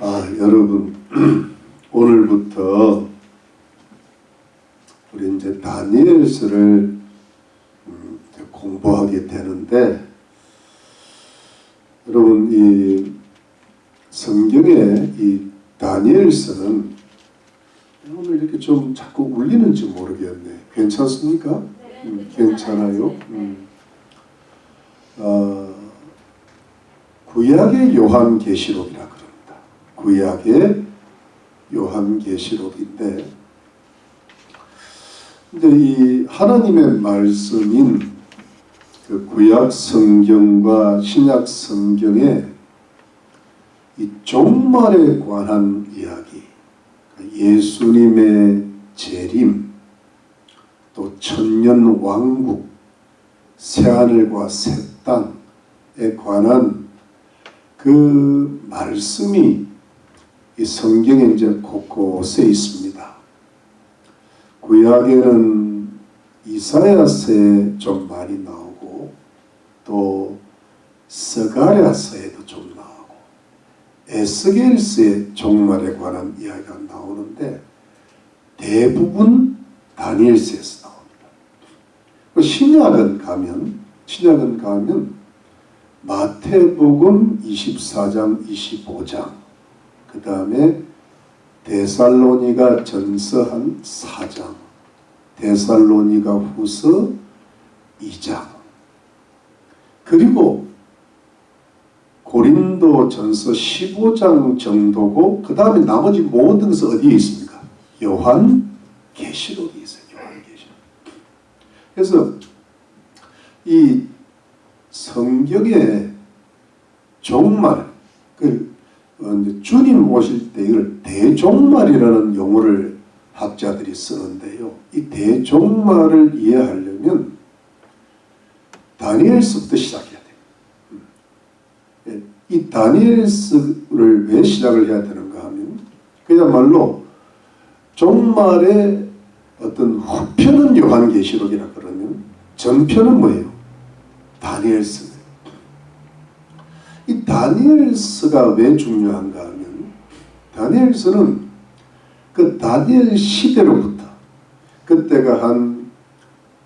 여러분 오늘부터 우리 이제 다니엘서를 공부하게 되는데, 여러분 이 성경의 이 다니엘서는 오늘 이렇게 좀 자꾸 울리는지 모르겠네. 괜찮습니까? 괜찮아요. 구약의 요한계시록이라 그럽니다. 구약의 요한계시록인데, 이제 이 하나님의 말씀인 그 구약 성경과 신약 성경의 이 종말에 관한 이야기, 예수님의 재림, 또 천년 왕국, 새하늘과 새 땅에 관한 그 말씀이 이 성경에 이제 곳곳에 있습니다. 구약에는 이사야서에 좀 많이 나오고, 또 스가랴서에도 좀 나오고, 에스겔서의 종말에 관한 이야기가 나오는데 대부분 다니엘서에서 나옵니다. 신약은 가면 마태복음 24장 25장, 그 다음에 데살로니가 전서 한 4장, 데살로니가 후서 2장, 그리고 고린도 전서 15장 정도고, 그 다음에 나머지 모든 것은 어디에 있습니까? 요한계시록이 있어요. 요한계시록. 그래서 이 성경의 종말, 주님 오실 때 이걸 대종말이라는 용어를 학자들이 쓰는데요. 이 대종말을 이해하려면 다니엘서부터 시작해야 돼요. 이 다니엘서를 왜 시작을 해야 되는가 하면, 그야말로 종말의 어떤 후편은 요한계시록이라 그러면 전편은 뭐예요? 다니엘서. 이 다니엘서가 왜 중요한가 하면, 다니엘서는 그 다니엘 시대로부터, 그때가 한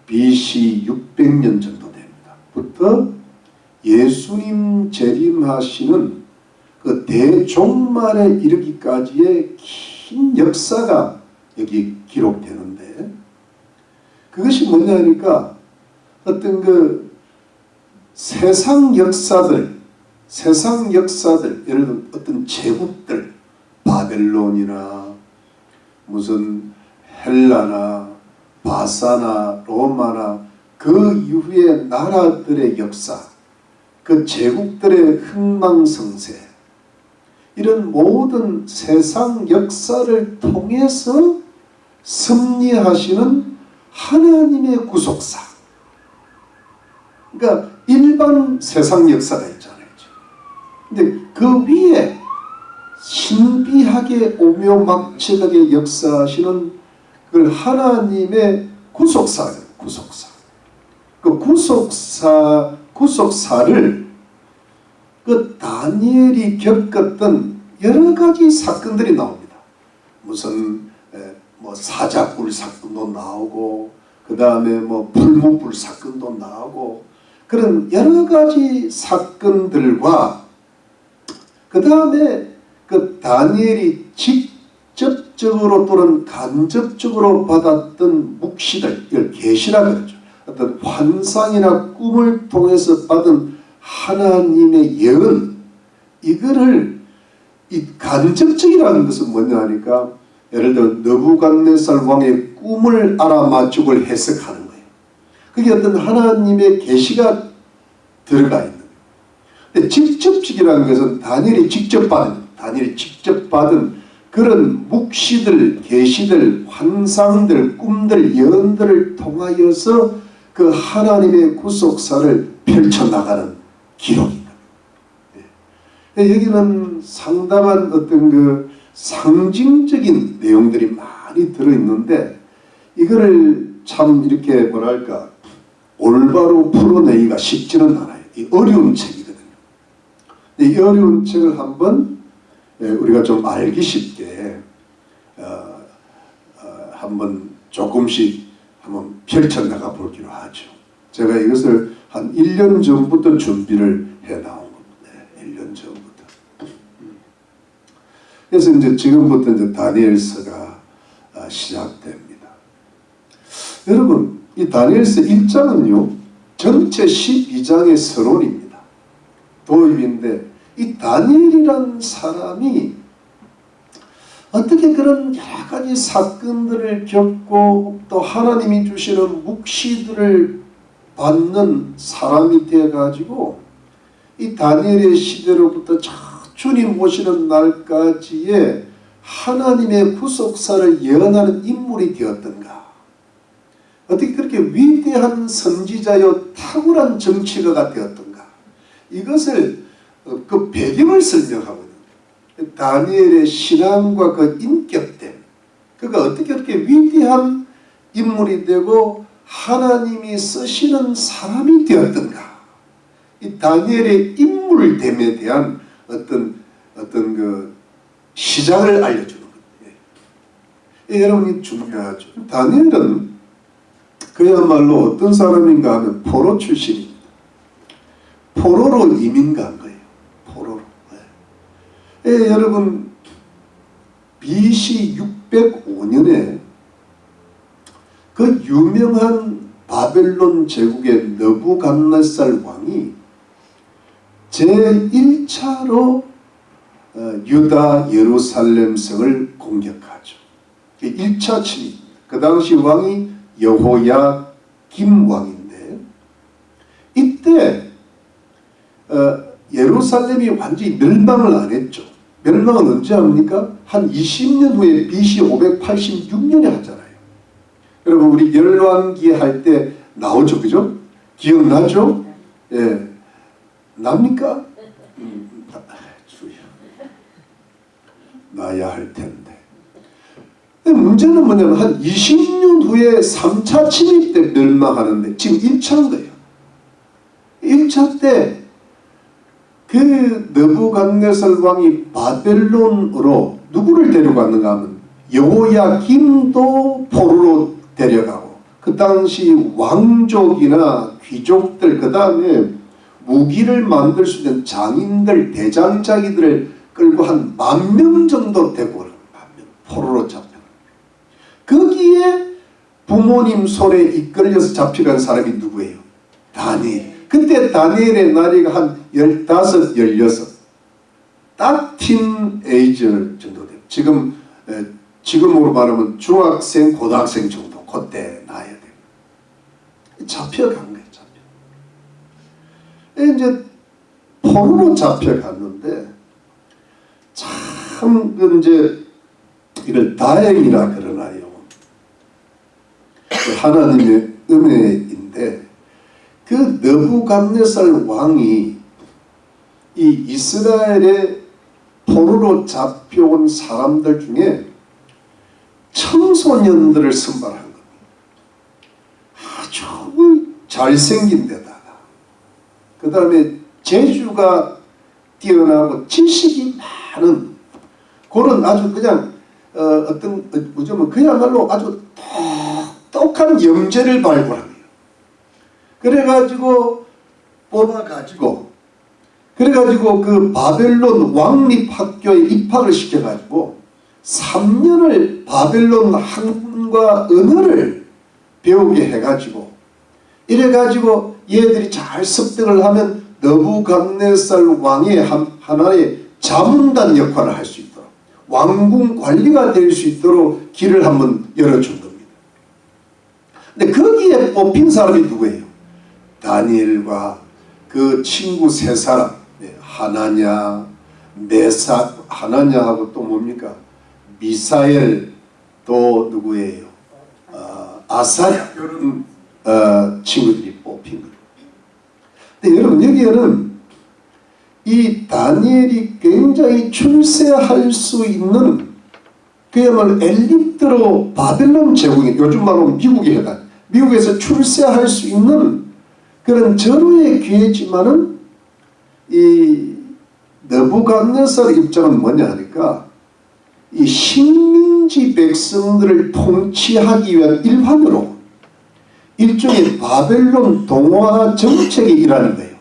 BC 600년 정도 됩니다. 부터 예수님 재림하시는 그 대종말에 이르기까지의 긴 역사가 여기 기록되는데, 그것이 뭐냐 하니까 어떤 그 세상 역사들, 예를 들어 어떤 제국들, 바벨론이나 무슨 헬라나 바사나 로마나 그 이후의 나라들의 역사, 그 제국들의 흥망성쇠, 이런 모든 세상 역사를 통해서 섭리하시는 하나님의 구속사. 그러니까 일반 세상 역사가 있잖아요. 근데 그 위에 신비하게 오묘막측하게 역사하시는 그걸 하나님의 구속사예요. 구속사. 그 구속사를 그 다니엘이 겪었던 여러 가지 사건들이 나옵니다. 무슨 뭐 사자굴 사건도 나오고, 그 다음에 뭐 풀무불 사건도 나오고, 그런 여러 가지 사건들과, 그 다음에 그 다니엘이 직접적으로 또는 간접적으로 받았던 묵시들, 이걸 계시라 그러죠. 어떤 환상이나 꿈을 통해서 받은 하나님의 예언, 이거를 이 간접적이라는 것은 뭐냐 하니까, 예를 들어 느부갓네살 왕의 꿈을 알아맞추고 해석하는 거예요. 그게 어떤 하나님의 계시가 들어가 있는 거예요. 근데 직접적이라는 것은 다니엘이 직접 받은 그런 묵시들, 계시들, 환상들, 꿈들, 예언들을 통하여서 그 하나님의 구속사를 펼쳐나가는 기록입니다. 여기는 상당한 어떤 그 상징적인 내용들이 많이 들어있는데, 이거를 참 이렇게 뭐랄까 올바로 풀어내기가 쉽지는 않아요. 이 어려운 책이거든요. 이 어려운 책을 한번 우리가 좀 알기 쉽게 한번 조금씩 한번 펼쳐나가 보기로 하죠. 제가 이것을 한 1년 전부터 준비를 해 나온 겁니다. 1년 전부터. 그래서 이제 지금부터 이제 다니엘서가 시작됩니다. 여러분, 이 다니엘서 1장은요, 전체 12장의 서론입니다. 도입인데, 이 다니엘이라는 사람이 어떻게 그런 여러 가지 사건들을 겪고 또 하나님이 주시는 묵시들을 받는 사람이 되어가지고 이 다니엘의 시대로부터 주님 오시는 날까지의 하나님의 구속사를 예언하는 인물이 되었던가, 어떻게 그렇게 위대한 선지자여 탁월한 정치가가 되었던가, 이것을 그 배경을 설명하거든요. 다니엘의 신앙과 그 인격됨, 그가 어떻게 그렇게 위대한 인물이 되고 하나님이 쓰시는 사람이 되었던가, 이 다니엘의 인물됨에 대한 어떤 그 시작을 알려주는 거예요. 여러분이 중요하죠. 다니엘은 그야말로 어떤 사람인가 하면 포로 출신입니다. 포로로 이민 간 거예요. 포로로. 여러분, BC 605년에 그 유명한 바벨론 제국의 느부갓네살 왕이 제1차로 유다 예루살렘 성을 공격하죠. 1차 침입. 그 당시 왕이 여호야김 왕인데, 이때 예루살렘이 완전히 멸망을 안 했죠. 멸망은 언제 합니까? 한 20년 후에 BC 586년에 하잖아요. 여러분, 우리 열왕기 할 때 나오죠, 그죠? 기억나죠? 예, 납니까? 주여, 나야 할 텐데. 근데 문제는 뭐냐면 한 20년 후에 3차 침입 때 멸망하는데 지금 1차인 거예요. 1차 때 그 느부갓네살 왕이 바벨론으로 누구를 데려갔는가 하면 여호야김도 포로로 데려가고, 그 당시 왕족이나 귀족들, 그 다음에 무기를 만들 수 있는 장인들, 대장자기들을 끌고 한 10,000명 정도 되고, 10,000명 포로로 잡혀. 거기에 부모님 손에 이끌려서 잡혀간 사람이 누구예요? 다니엘. 그때 다니엘의 나이가 한 15, 16, 딱 틴에이저 정도 돼요. 지금으로 말하면 중학생, 고등학생 정도, 그때 나야 돼요. 잡혀간 거예요. 이제 포로로 잡혀갔는데, 참 이제 이걸 다행이라 그러나요? 하나님의 은혜인데, 그 느부갓네살 왕이 이 이스라엘의 포로로 잡혀온 사람들 중에 청소년들을 선발한 겁니다. 아주 잘생긴 데다가 그 다음에 재주가 뛰어나고 지식이 많은 그런 아주 그냥 뭐냐면 그야말로 아주 똑똑한 영재를 발굴합니다. 그래가지고 뽑아가지고 그 바벨론 왕립학교에 입학을 시켜가지고 3년을 바벨론 학문과 언어를 배우게 해가지고, 이래가지고 얘들이 잘 습득을 하면 느부갓네살 왕의 하나의 자문단 역할을 할 수 있도록, 왕궁 관리가 될 수 있도록 길을 한번 열어준 겁니다. 근데 거기에 뽑힌 사람이 누구예요? 다니엘과 그 친구 3사람, 하나냐, 하나냐하고 또 뭡니까? 미사엘, 또 누구예요? 아사랴, 이런 친구들이 뽑힌 거예요. 근데 여러분, 여기에는 이 다니엘이 굉장히 출세할 수 있는, 그야말로 엘리트로 바벨론 제국이, 요즘 말로 미국에 해당, 미국에서 출세할 수 있는 그런 전후의 기회지만은 이 느부갓네살 입장은 뭐냐 하니까 이 식민지 백성들을 통치하기 위한 일환으로 일종의 바벨론 동화 정책이 일하는 거예요.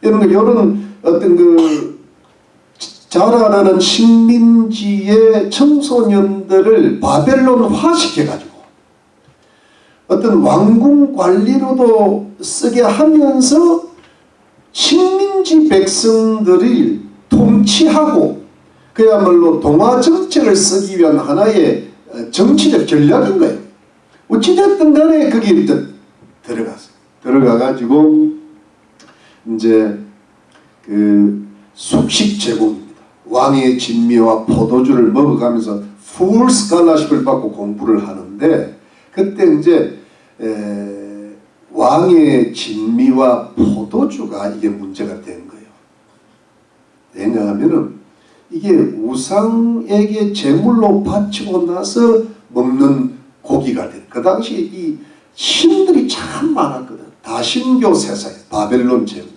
여러분 이런 어떤 그 자라나는 식민지의 청소년들을 바벨론화 시켜가지고 어떤 왕궁 관리로도 쓰게 하면서 식민지 백성들을 통치하고 그야말로 동화 정책을 쓰기 위한 하나의 정치적 전략인 거예요. 어찌됐든 간에 거기에 들어갔어요. 들어가가지고 이제 그 숙식 제공입니다. 왕의 진미와 포도주를 먹어가면서 풀 스칼라십을 받고 공부를 하는데 그때 이제 왕의 진미와 포도주가 이게 문제가 된 거예요. 왜냐하면은 이게 우상에게 제물로 바치고 나서 먹는 고기가 된. 그 당시 이 신들이 참 많았거든. 다신교 세상에 바벨론 제국이.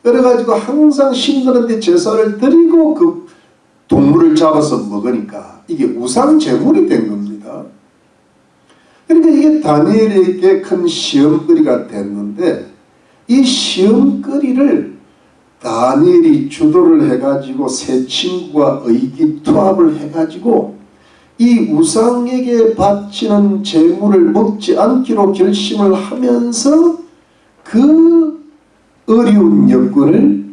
그래가지고 항상 신들한테 제사를 드리고 그 동물을 잡아서 먹으니까 이게 우상 제물이 된 겁니다. 그러니까 이게 다니엘에게 큰 시험거리가 됐는데 이 시험거리를 다니엘이 주도를 해가지고 세 친구가 의기투합을 해가지고 이 우상에게 바치는 제물을 먹지 않기로 결심을 하면서 그 어려운 여건을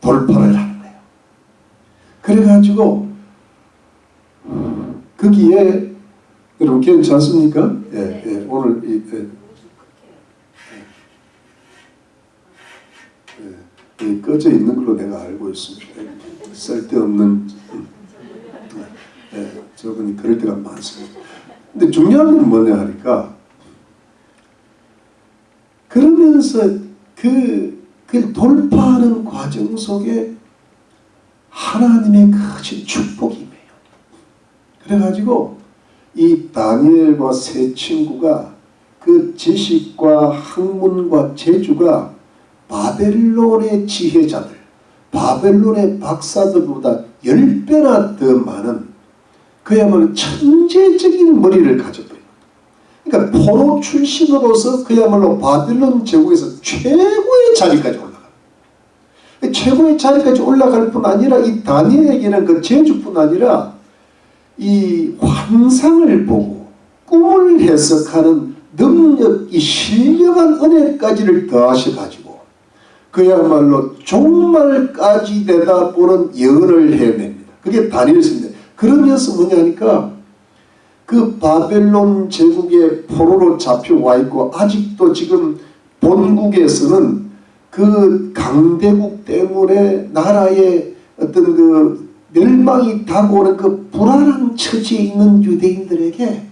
돌파를 하는 거예요. 그래가지고 거기에 여러분 괜찮습니까? 예, 오늘 꺼져 있는 걸로 내가 알고 있습니다. 쓸데없는 저분이 그럴 때가 많습니다. 근데 중요한 건 뭐냐 하니까 그러면서 그 돌파하는 과정 속에 하나님의 크신 축복이 임해요. 그래가지고 이 다니엘과 세 친구가 그 지식과 학문과 재주가 바벨론의 지혜자들, 바벨론의 박사들보다 10배나 더 많은 그야말로 천재적인 머리를 가졌어요. 그러니까 포로 출신으로서 그야말로 바벨론 제국에서 최고의 자리까지 올라가요. 최고의 자리까지 올라갈 뿐 아니라 이 다니엘에게는 그 재주뿐 아니라 이 환상을 보고 꿈을 해석하는 능력, 이 신령한 은혜까지를 더하셔가지고 그야말로 종말까지 내다보는 예언을 해냅니다. 그게 다니엘서인데 그러면서 뭐냐 하니까 그 바벨론 제국의 포로로 잡혀와 있고 아직도 지금 본국에서는 그 강대국 때문에 나라의 어떤 그 멸망이 다가오는 그 불안한 처지에 있는 유대인들에게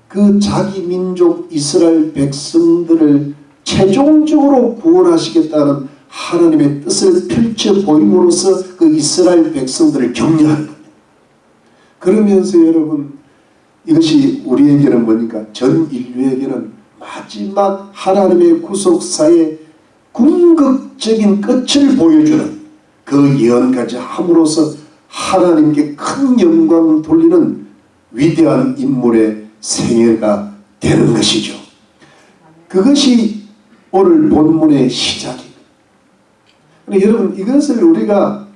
그 자기 민족 이스라엘 백성들을 최종적으로 구원하시겠다는 하나님의 뜻을 펼쳐 보임으로써 그 이스라엘 백성들을 격려하는 겁니다. 그러면서 여러분 이것이 우리에게는 뭐니까 전 인류에게는 마지막 하나님의 구속사의 궁극적인 끝을 보여주는 그 예언까지 함으로써 하나님께 큰 영광 돌리는 위대한 인물의 생애가 되는 것이죠. 그것이 오늘 본문의 시작입니다. 여러분 이것을 우리가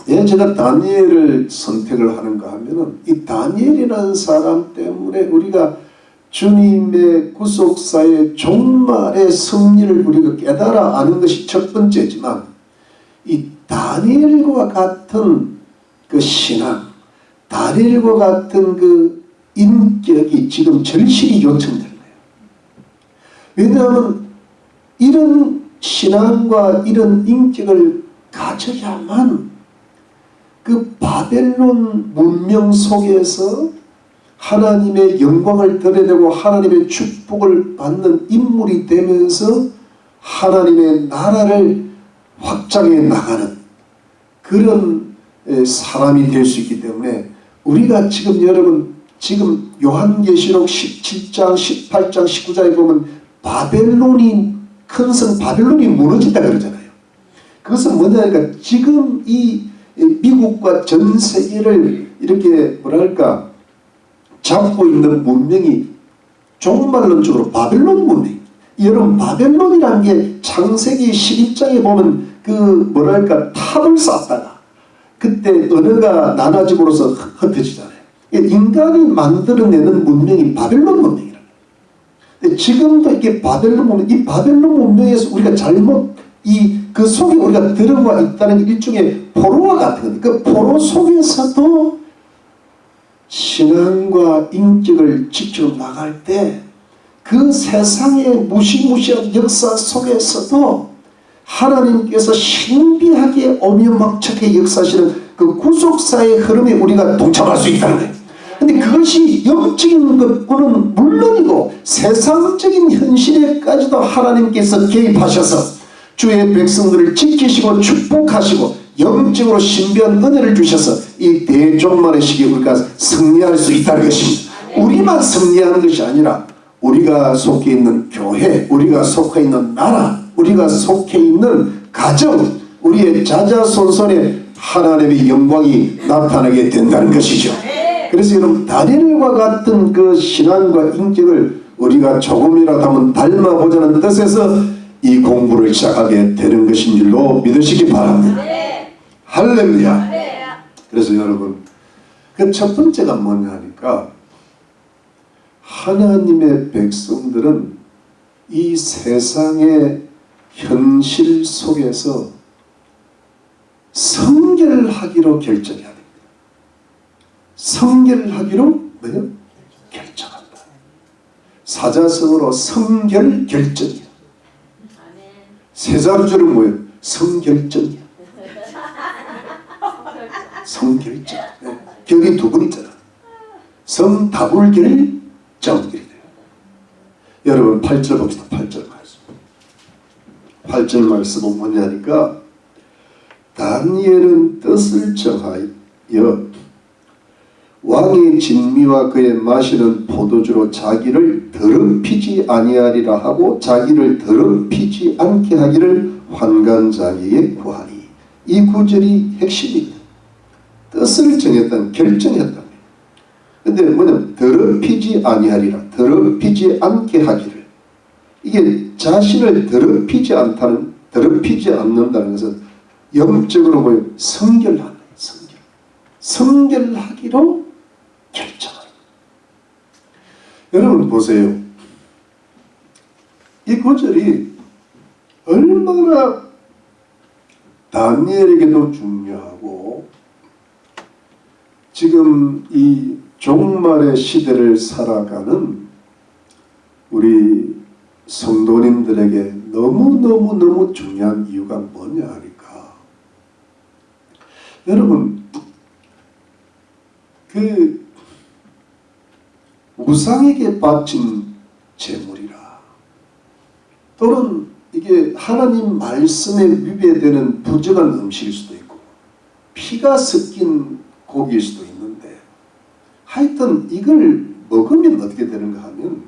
왜 제가 다니엘을 선택을 하는가 하면은 이 다니엘이라는 사람 때문에 우리가 주님의 구속사의 종말의 승리를 우리가 깨달아 아는 것이 첫 번째지만 이 다니엘과 같은 그 신앙, 다니엘과 같은 그 인격이 지금 절실히 요청되는 거예요. 왜냐하면 이런 신앙과 이런 인격을 가져야만 그 바벨론 문명 속에서 하나님의 영광을 드러내고 하나님의 축복을 받는 인물이 되면서 하나님의 나라를 확장해 나가는 그런 사람이 될 수 있기 때문에 우리가 지금 여러분 지금 요한계시록 17장 18장 19장에 보면 바벨론이 큰 성 바벨론이 무너진다 그러잖아요. 그것은 뭐냐니까 지금 이 미국과 전 세계를 이렇게 뭐랄까 잡고 있는 문명이 종말론적으로 바벨론 문명. 여러분 바벨론이라는 게 창세기 11장에 보면 그 뭐랄까 탑을 쌓다가 그때 언어가 나눠짐으로써 흩어지잖아요. 인간이 만들어내는 문명이 바벨론 문명이라. 지금도 이게 바벨론 문명, 이 바벨론 문명에서 우리가 잘못 그 속에 우리가 들어가 있다는 일종의 포로와 같은 그 포로 속에서도 신앙과 인격을 지켜 나갈 때 그 세상의 무시무시한 역사 속에서도 하나님께서 신비하게 오묘막측하게 역사하시는 그 구속사의 흐름에 우리가 동참할 수 있다는 거예요. 근데 그것이 영적인 것뿐은 물론이고 세상적인 현실에까지도 하나님께서 개입하셔서 주의 백성들을 지키시고 축복하시고 영적으로 신비한 은혜를 주셔서 이 대종말의 시기에 우리가 승리할 수 있다는 것입니다. 우리만 승리하는 것이 아니라 우리가 속해 있는 교회, 우리가 속해 있는 나라, 우리가 속해 있는 가정, 우리의 자자손손에 하나님의 영광이 나타나게 된다는 것이죠. 그래서 여러분 다니엘과 같은 그 신앙과 인격을 우리가 조금이라도 한번 닮아보자는 뜻에서 이 공부를 시작하게 되는 것인 줄로 믿으시기 바랍니다. 할렐루야. 그래서 여러분 그 첫 번째가 뭐냐 하니까 하나님의 백성들은 이 세상의 현실 속에서 성결하기로 결정해야 됩니다. 성결하기로 뭐요? 결정한다. 사자성어로 성결 결정이야. 세자주절은 뭐예요? 성결정이야. 성결정. 네. 결이 두 번 있잖아. 성다불결정이 돼요. 여러분 8절 봅시다. 8절 말씀. 8절 말씀은 뭐냐니까 다니엘은 뜻을 정하여 왕의 진미와 그의 마시는 포도주로 자기를 더럽히지 아니하리라 하고 자기를 더럽히지 않게 하기를 환관자기에 구하니. 이 구절이 핵심입니다. 뜻을 정했다는 결정했다. 근데 뭐냐면 더럽히지 아니하리라, 더럽히지 않게 하기를. 이게 자신을 더럽히지 않는다는 것은 영적으로 뭐예요? 성결하는 성결. 성결하기로 결정하는. 여러분 보세요. 이 구절이 얼마나 다니엘에게도 중요하고 지금 이 종말의 시대를 살아가는 우리 성도님들에게 너무너무 중요한 이유가 뭐냐 하니까 여러분 그 우상에게 바친 제물이라 또는 이게 하나님 말씀에 위배되는 부정한 음식일 수도 있고 피가 섞인 고기일 수도 있는데 하여튼 이걸 먹으면 어떻게 되는가 하면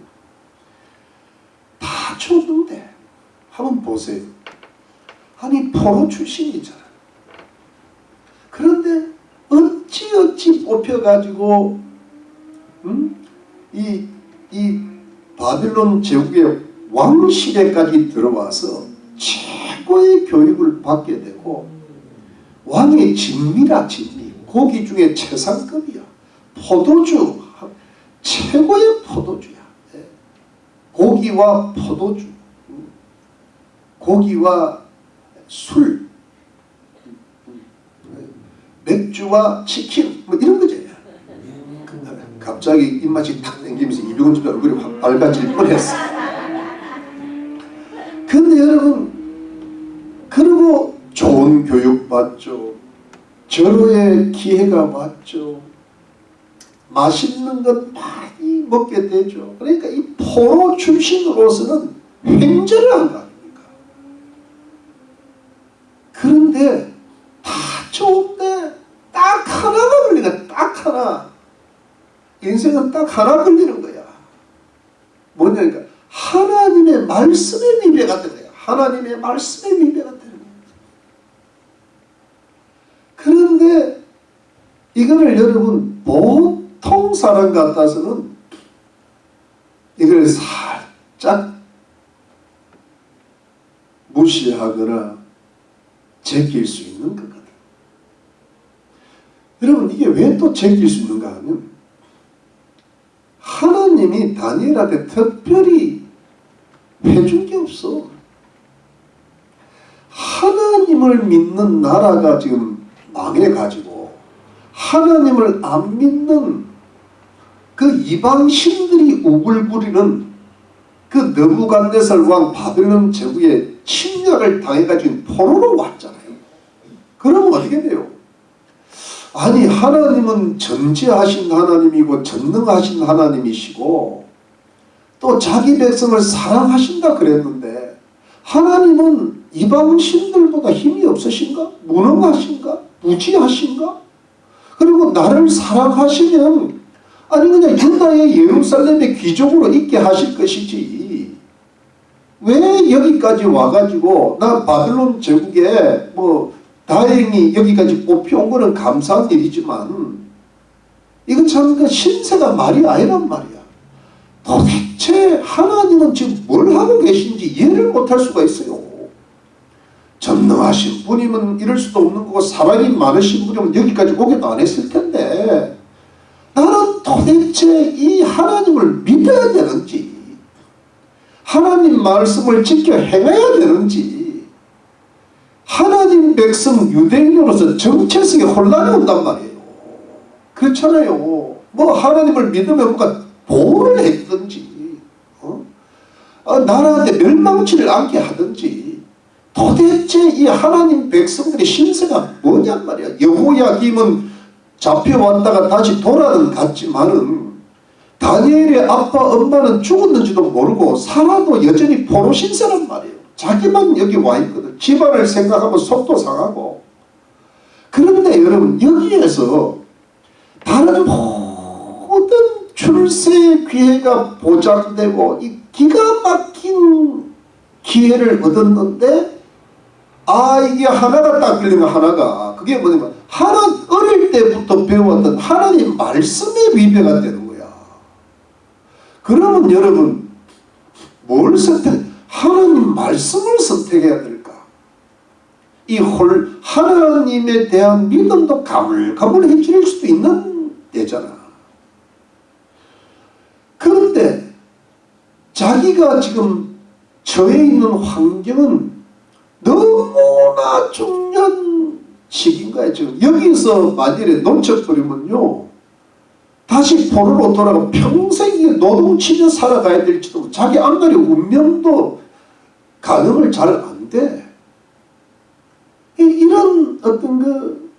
다 좋은데 한번 보세요. 아니 포로 출신이잖아. 그런데 어찌 뽑혀가지고 이 바빌론 제국의 왕실에까지 들어와서 최고의 교육을 받게 되고 왕의 진미라 진미. 고기 중에 최상급이야. 포도주 최고의 포도주야. 고기와 포도주, 고기와 술, 맥주와 치킨 뭐 이런 거죠. 갑자기 입맛이 탁 땡기면서 이병헌 집사 얼굴이 확 밝아질 뻔했어. 근데 여러분 그리고 좋은 교육 받죠. 절호의 기회가 왔죠. 맛있는 것 많이 먹게 되죠. 그러니까 이 포로 출신으로서는 횡재를 한 거 아닙니까? 그런데 다 좋은데 딱 하나가 걸리니까 딱 하나. 인생은 딱 하나 걸리는 거야. 뭐냐니까 하나님의 말씀에 미배가 되는 거야. 하나님의 말씀에 미배가 되는 거야. 그런데 이거를 여러분 보통 사람 같아서는 이걸 살짝 무시하거나 제낄 수 있는 거거든요. 여러분 이게 왜 또 제낄 수 있는가 하면 하나님이 다니엘한테 특별히 해준 게 없어. 하나님을 믿는 나라가 지금 망해가지고 하나님을 안 믿는 그 이방신들이 우글부리는 그 느부갓네살 왕 바벨론 제국의 침략을 당해가지고 포로로 왔잖아요. 그러면 어떻게 돼요? 아니 하나님은 전지하신 하나님이고 전능하신 하나님이시고 또 자기 백성을 사랑하신다 그랬는데 하나님은 이방신들보다 힘이 없으신가? 무능하신가? 무지하신가? 그리고 나를 사랑하시면 아니 그냥 유다의 예루살렘의 귀족으로 있게 하실 것이지 왜 여기까지 와가지고 나 바벨론 제국에 뭐 다행히 여기까지 뽑혀온 거는 감사한 일이지만 이건 참 그 신세가 말이 아니란 말이야. 도대체 하나님은 지금 뭘 하고 계신지 이해를 못할 수가 있어요. 전능하신 분이면 이럴 수도 없는 거고 사랑이 많으신 분이면 여기까지 오게도 안 했을 텐데 나는 도대체 이 하나님을 믿어야 되는지 하나님 말씀을 지켜 행해야 되는지 하나님 백성 유대인으로서 정체성에 혼란이 온단 말이에요. 그렇잖아요. 뭐 하나님을 믿으면 뭔가 보호를 해주든지 나라한테 멸망치를 않게 하든지 도대체 이 하나님 백성들의 신세가 뭐냔 말이야. 여호야김은 잡혀왔다가 다시 돌아는 갔지만은 다니엘의 아빠 엄마는 죽었는지도 모르고 살아도 여전히 포로 신세란 말이에요. 자기만 여기 와 있거든. 집안을 생각하면 속도 상하고. 그런데 여러분 여기에서 다른 모든 출세의 기회가 보장되고 이 기가 막힌 기회를 얻었는데 이게 하나가 딱 걸리면 하나가 그게 뭐냐면 어릴 때부터 배웠던 하나님 말씀에 위배가 되는 거야. 그러면 여러분 뭘 하나님 말씀을 선택해야 될까? 하나님에 대한 믿음도 가물가물해질 수도 있는 때잖아. 그런데 자기가 지금 처해 있는 환경은 너무나 중요한 시기인 거야. 지금 여기서 만일에 놓쳐버리면요 다시 포로로 돌아가 평생 노동치며 살아가야 될지도 자기 앞날의 운명도 가늠을 잘 안 돼. 이런 어떤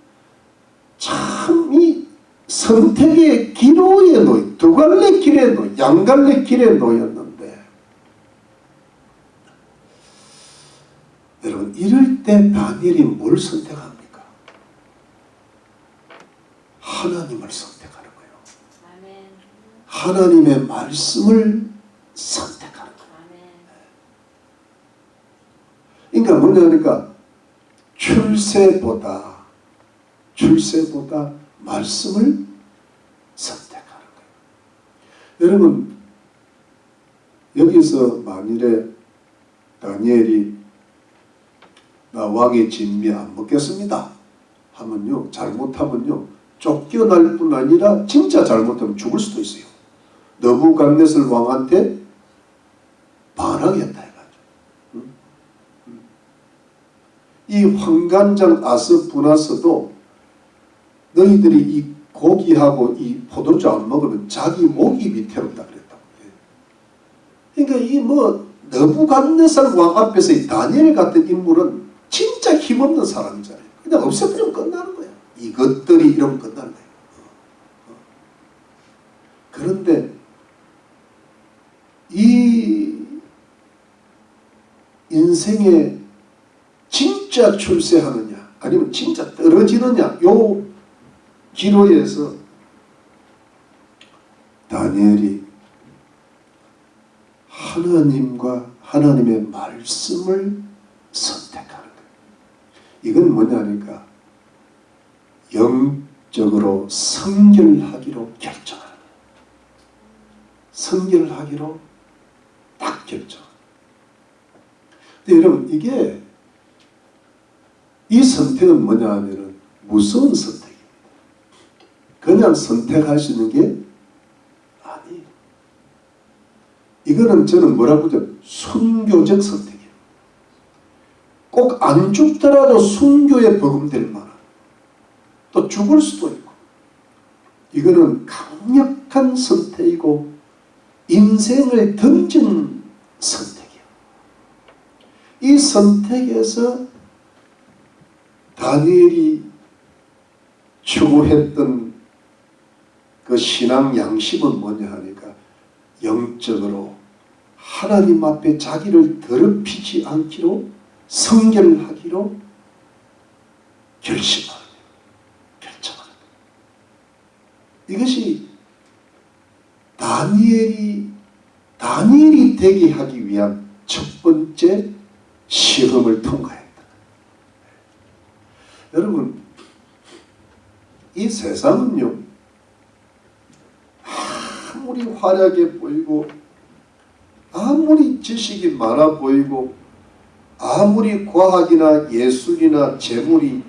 참 이 선택의 기로에 놓인 두 갈래 길에 놓인 양갈래 길에 놓였는데 여러분 이럴 때 다니엘이 뭘 선택합니까? 하나님을 선택하는 거예요. 아멘. 하나님의 말씀을 선택하는 거예요. 그러니까 뭐냐니까 출세보다 말씀을 선택하는 거예요. 여러분 여기서 만일에 다니엘이 나 왕의 진미 안 먹겠습니다 하면요 잘못하면요 쫓겨날 뿐 아니라 진짜 잘못하면 죽을 수도 있어요. 느부갓네살 왕한테 반항했다 해가지고 이 환관장 아스푸나스도 너희들이 이 고기하고 이 포도주 안 먹으면 자기 목이 위태롭다 그랬다고. 그러니까 이 느부갓네살 왕 앞에서 이 다니엘 같은 인물은 진짜 힘없는 사람이잖아요. 그냥 없애버리면 끝나는 거야. 이것들이 이러면 끝나는 거예요. 그런데 이 인생에 진짜 출세하느냐 아니면 진짜 떨어지느냐 요 기로에서 다니엘이 하나님과 하나님의 말씀을 선택하는 거예요. 이건 뭐냐니까 영적으로 성결하기로 결정하는, 성결하기로 딱 결정. 근데 여러분, 이 선택은 뭐냐 하면은 무서운 선택입니다. 그냥 선택할 수 있는 게 아니에요. 이거는 저는 뭐라고 하죠? 순교적 선택이에요. 꼭 안 죽더라도 순교에 버금될 만한, 또 죽을 수도 있고, 이거는 강력한 선택이고 인생을 던진 선택이에요. 이 선택에서 다니엘이 추구했던 그 신앙 양심은 뭐냐 하니까 영적으로 하나님 앞에 자기를 더럽히지 않기로, 성결하기로 결심하는, 결정하는. 이것이 다니엘이 되게 하기 위한 첫 번째 시험을 통과했다. 여러분, 이 세상은요, 아무리 화려하게 보이고 아무리 지식이 많아 보이고 아무리 과학이나 예술이나 재물이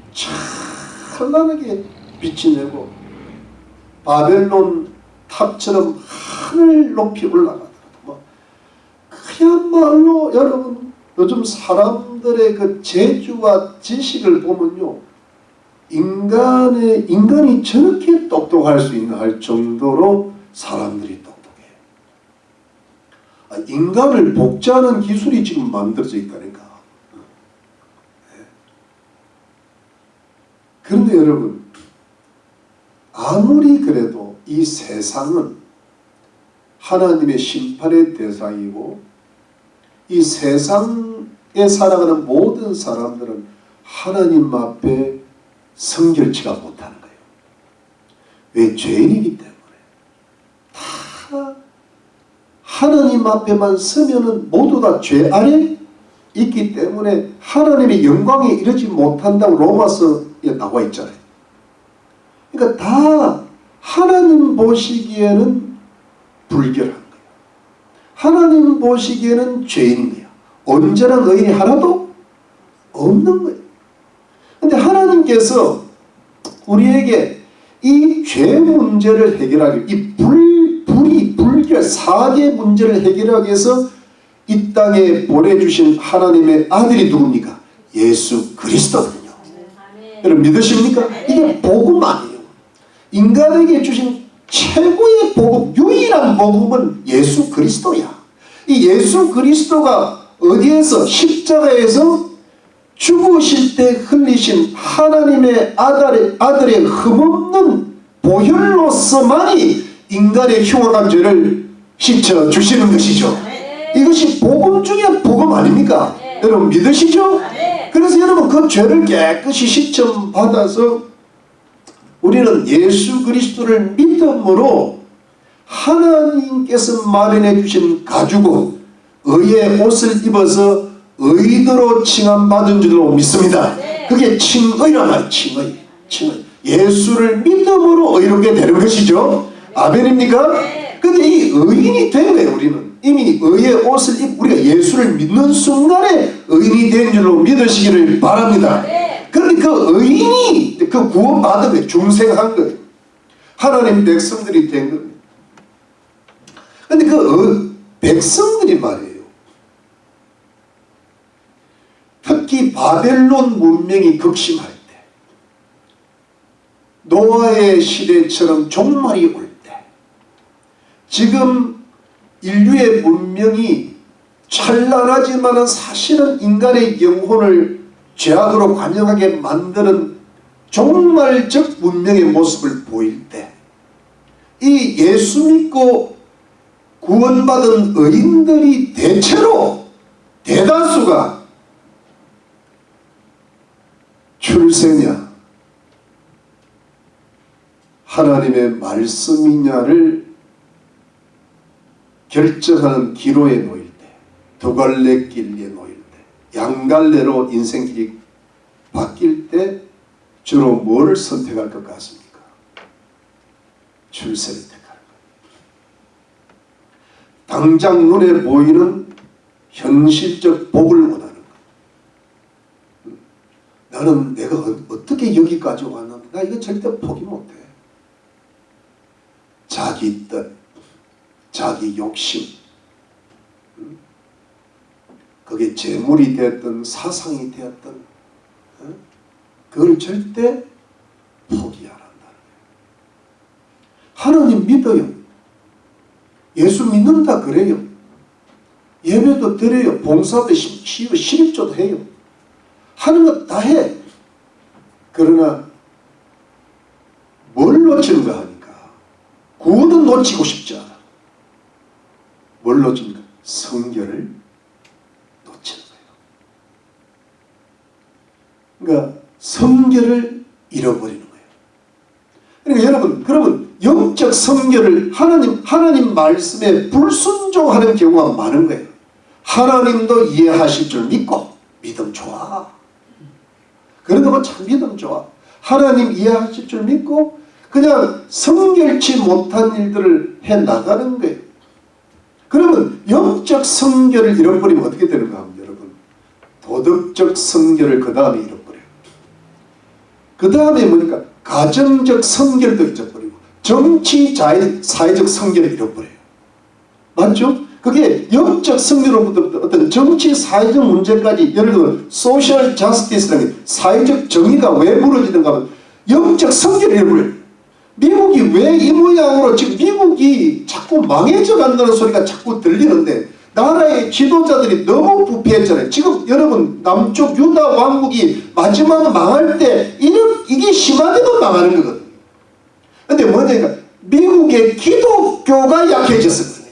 찬란하게 빛이 내고 바벨론 탑처럼 하늘 높이 올라가더라도 그야말로 여러분, 요즘 사람들의 그 재주와 지식을 보면요, 인간이 저렇게 똑똑할 수 있나 할 정도로 사람들이 똑똑해요. 인간을 복제하는 기술이 지금 만들어져 있다니까. 그런데 여러분, 아무리 그래도 이 세상은 하나님의 심판의 대상이고 이 세상에 살아가는 모든 사람들은 하나님 앞에 성결치가 못하는 거예요. 왜? 죄인이기 때문에. 다 하나님 앞에만 서면은 모두 다 죄 아래 있기 때문에 하나님의 영광에 이르지 못한다고 로마서에 나와 있잖아요. 그러니까 다 하나님 보시기에는 불결한 거예요. 하나님 보시기에는 죄인인 거예요. 온전한 의인이 하나도 없는 거예요. 그런데 하나님께서 우리에게 이 죄 문제를 해결하기, 이 불결, 사계 문제를 해결하기 위해서 이 땅에 보내주신 하나님의 아들이 누굽니까? 예수 그리스도거든요. 여러분 믿으십니까? 이게 복음 아니에요. 인간에게 주신 최고의 복음, 유일한 복음은 예수 그리스도야. 이 예수 그리스도가 어디에서? 십자가에서 죽으실 때 흘리신 하나님의 아들의 흠없는 보혈로서만이 인간의 흉악한 죄를 씻어주시는 것이죠. 이것이 복음 중에 복음 아닙니까? 여러분 믿으시죠? 그래서 여러분 그 죄를 깨끗이 씻음받아서 우리는 예수 그리스도를 믿음으로 하나님께서 마련해 주신 가죽옷, 의의 옷을 입어서 의인으로 칭함받은 줄로 믿습니다. 그게 칭의란 말이에요. 칭의. 예수를 믿음으로 의롭게 되는 것이죠. 아멘입니까? 근데 이 의인이 된 거예요. 우리는 이미 의의 옷을 입고 우리가 예수를 믿는 순간에 의인이 된 줄로 믿으시기를 바랍니다. 그런데 그 의인이 그 구원받은 거예요. 중생한 거예요. 하나님 백성들이 된 거예요. 그런데 그 백성들이 말이에요, 특히 바벨론 문명이 극심할 때, 노아의 시대처럼 종말이 올 때, 지금 인류의 문명이 찬란하지만 사실은 인간의 영혼을 죄악으로 관영하게 만드는 종말적 문명의 모습을 보일 때, 이 예수 믿고 구원받은 의인들이 대체로 대다수가 출세냐 하나님의 말씀이냐를 결정하는 기로에 놓일 때, 두 갈래 길에 놓일 때, 양갈래로 인생길이 바뀔 때 주로 뭐를 선택할 것 같습니까? 출세를 택할 것. 당장 눈에 보이는 현실적 복을 원하는 것. 나는 내가 어떻게 여기까지 왔는데 나 이거 절대 포기 못해. 자기 뜻, 자기 욕심, 그게 재물이 되었든 사상이 되었든 그걸 절대 포기 안 한다는 거예요. 하나님 믿어요. 예수 믿는다 그래요. 예배도 드려요. 봉사도 시고 신입조도 해요. 하는 것 다 해. 그러나 뭘 놓치는가 하니까 구원은 놓치고 싶지 않아. 뭘 놓치는가? 성결을 놓치는 거예요. 그러니까 성결을 잃어버리는 거예요. 그러니까 여러분, 그러면 영적 성결을 하나님 말씀에 불순종하는 경우가 많은 거예요. 하나님도 이해하실 줄 믿고 믿음 좋아. 그런 거 참 믿음 좋아. 하나님 이해하실 줄 믿고 그냥 성결치 못한 일들을 해 나가는 거예요. 그러면 영적 성결을 잃어버리면 어떻게 되는가 하면 여러분, 도덕적 성결을 그 다음에 잃어버려요. 그 다음에 뭐니까 가정적 성결도 잊어버리고 정치 사회적 성결을 잃어버려요. 맞죠? 그게 영적 성결로부터 어떤 정치 사회적 문제까지, 예를 들어 소셜 저스티스라는 게 사회적 정의가 왜 무너지는가 하면 영적 성결을 잃어버려요. 미국이 왜 이 모양으로 지금 미국이 자꾸 망해져 간다는 소리가 자꾸 들리는데 나라의 지도자들이 너무 부패했잖아요. 지금 여러분 남쪽 유다 왕국이 마지막 망할 때 이게 심하게도 망하는 거거든요. 근데 뭐냐니까 미국의 기독교가 약해졌어요.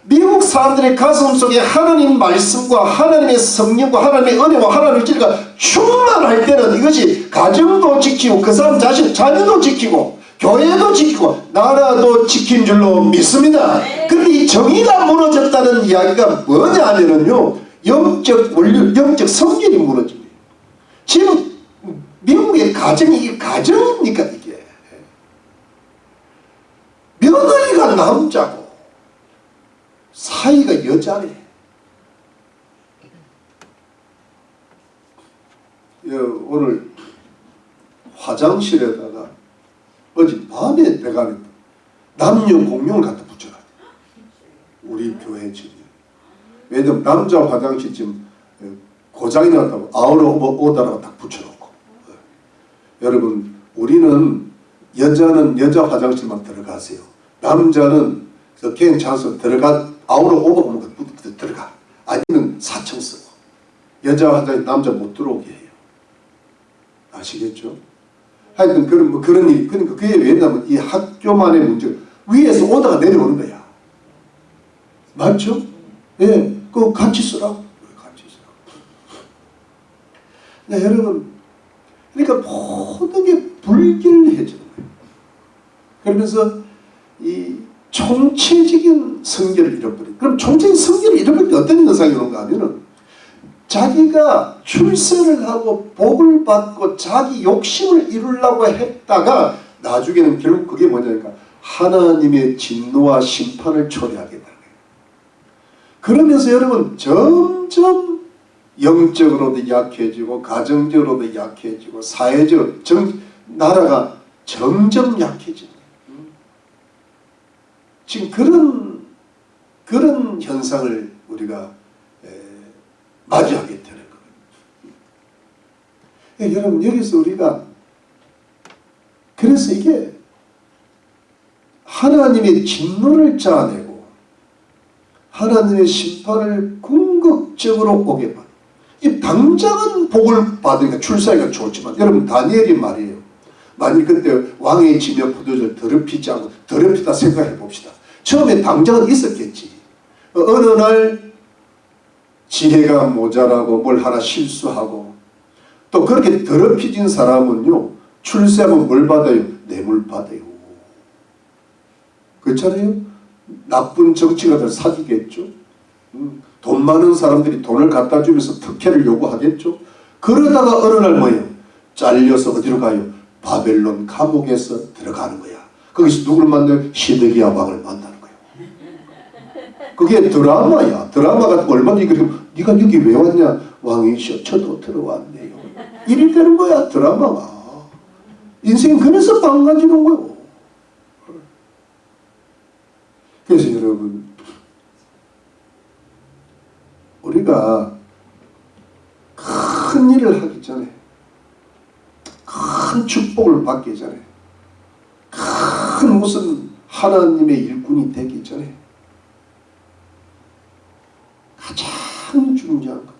미국 사람들의 가슴 속에 하나님 말씀과 하나님의 성령과 하나님의 은혜와 하나님의 진리가 충만할 때는 이것이 가정도 지키고 그 사람 자신 자녀도 지키고 교회도 지키고 나라도 지킨 줄로 믿습니다. 그런데 이 정의가 무너졌다는 이야기가 뭐냐 하면요, 영적 원리, 영적 성질이 무너집니다. 지금 미국의 가정이 이게 가정입니까? 이게 며느리가 남자고 사이가 여자네. 오늘 화장실에다가 어제 밤에 내가 남녀 공용을 갖다 붙여라. 우리 교회 지금. 왜냐면 남자 화장실 지금 고장이 났다고 아우러 오다라고 딱 붙여놓고. 여러분, 우리는 여자는 여자 화장실만 들어가세요. 남자는 괜찮아서 아우러 오버면 들어가. 아니면 4층 쓰고. 여자 화장실 남자 못 들어오게 해요. 아시겠죠? 하여튼 그런 일이. 그러니까 그게 왜냐면 이 학교만의 문제, 위에서 오다가 내려오는 거야. 맞죠? 예, 그거 같이 쓰라고. 같이 쓰라고. 네, 여러분, 그러니까 모든 게 불결해지는 거예요. 그러면서 이 총체적인 성결을 잃어버린. 그럼 총체적인 성결을 잃어버릴 때 어떤 현상이 오는가 하면은 자기가 출세를 하고 복을 받고 자기 욕심을 이루려고 했다가 나중에는 결국 그게 뭐냐니까 하나님의 진노와 심판을 초래하게 되는 거예요. 그러면서 여러분 점점 영적으로도 약해지고 가정적으로도 약해지고 사회적 나라가 점점 약해지는 거예요. 지금 그런 현상을 우리가 맞이하게 되는 거예요. 여러분, 여기서 우리가 그래서 이게 하나님의 진노를 짜내고 하나님의 심판을 궁극적으로 오게 받는, 이 당장은 복을 받으니까 출세하기가 좋지만 여러분, 다니엘이 말이에요. 만일 그때 왕의 지며 포도주를 더럽히지 않고 더럽히다 생각해 봅시다. 처음에 당장은 있었겠지. 어느 날 지혜가 모자라고 뭘 하나 실수하고 또 그렇게 더럽혀진 사람은요, 출세하면 뭘 받아요? 뇌물 받아요. 그렇잖아요? 나쁜 정치가들 사귀겠죠. 돈 많은 사람들이 돈을 갖다 주면서 특혜를 요구하겠죠. 그러다가 어느 날 뭐예요? 잘려서 어디로 가요? 바벨론 감옥에서 들어가는 거야. 거기서 누굴 만나요? 시드기야 왕을 만나는 거예요. 그게 드라마야. 드라마 같은 거 얼마나 이거 네가 여기 왜 왔냐? 왕이시여 저도 들어왔네요. 이리 되는 거야 드라마가. 인생이 그래서 망가지는 거예요. 그래서 여러분 우리가 큰 일을 하기 전에 큰 축복을 받기 전에 큰 무슨 하나님의 일꾼이 되기 전에 가장 중요한 것,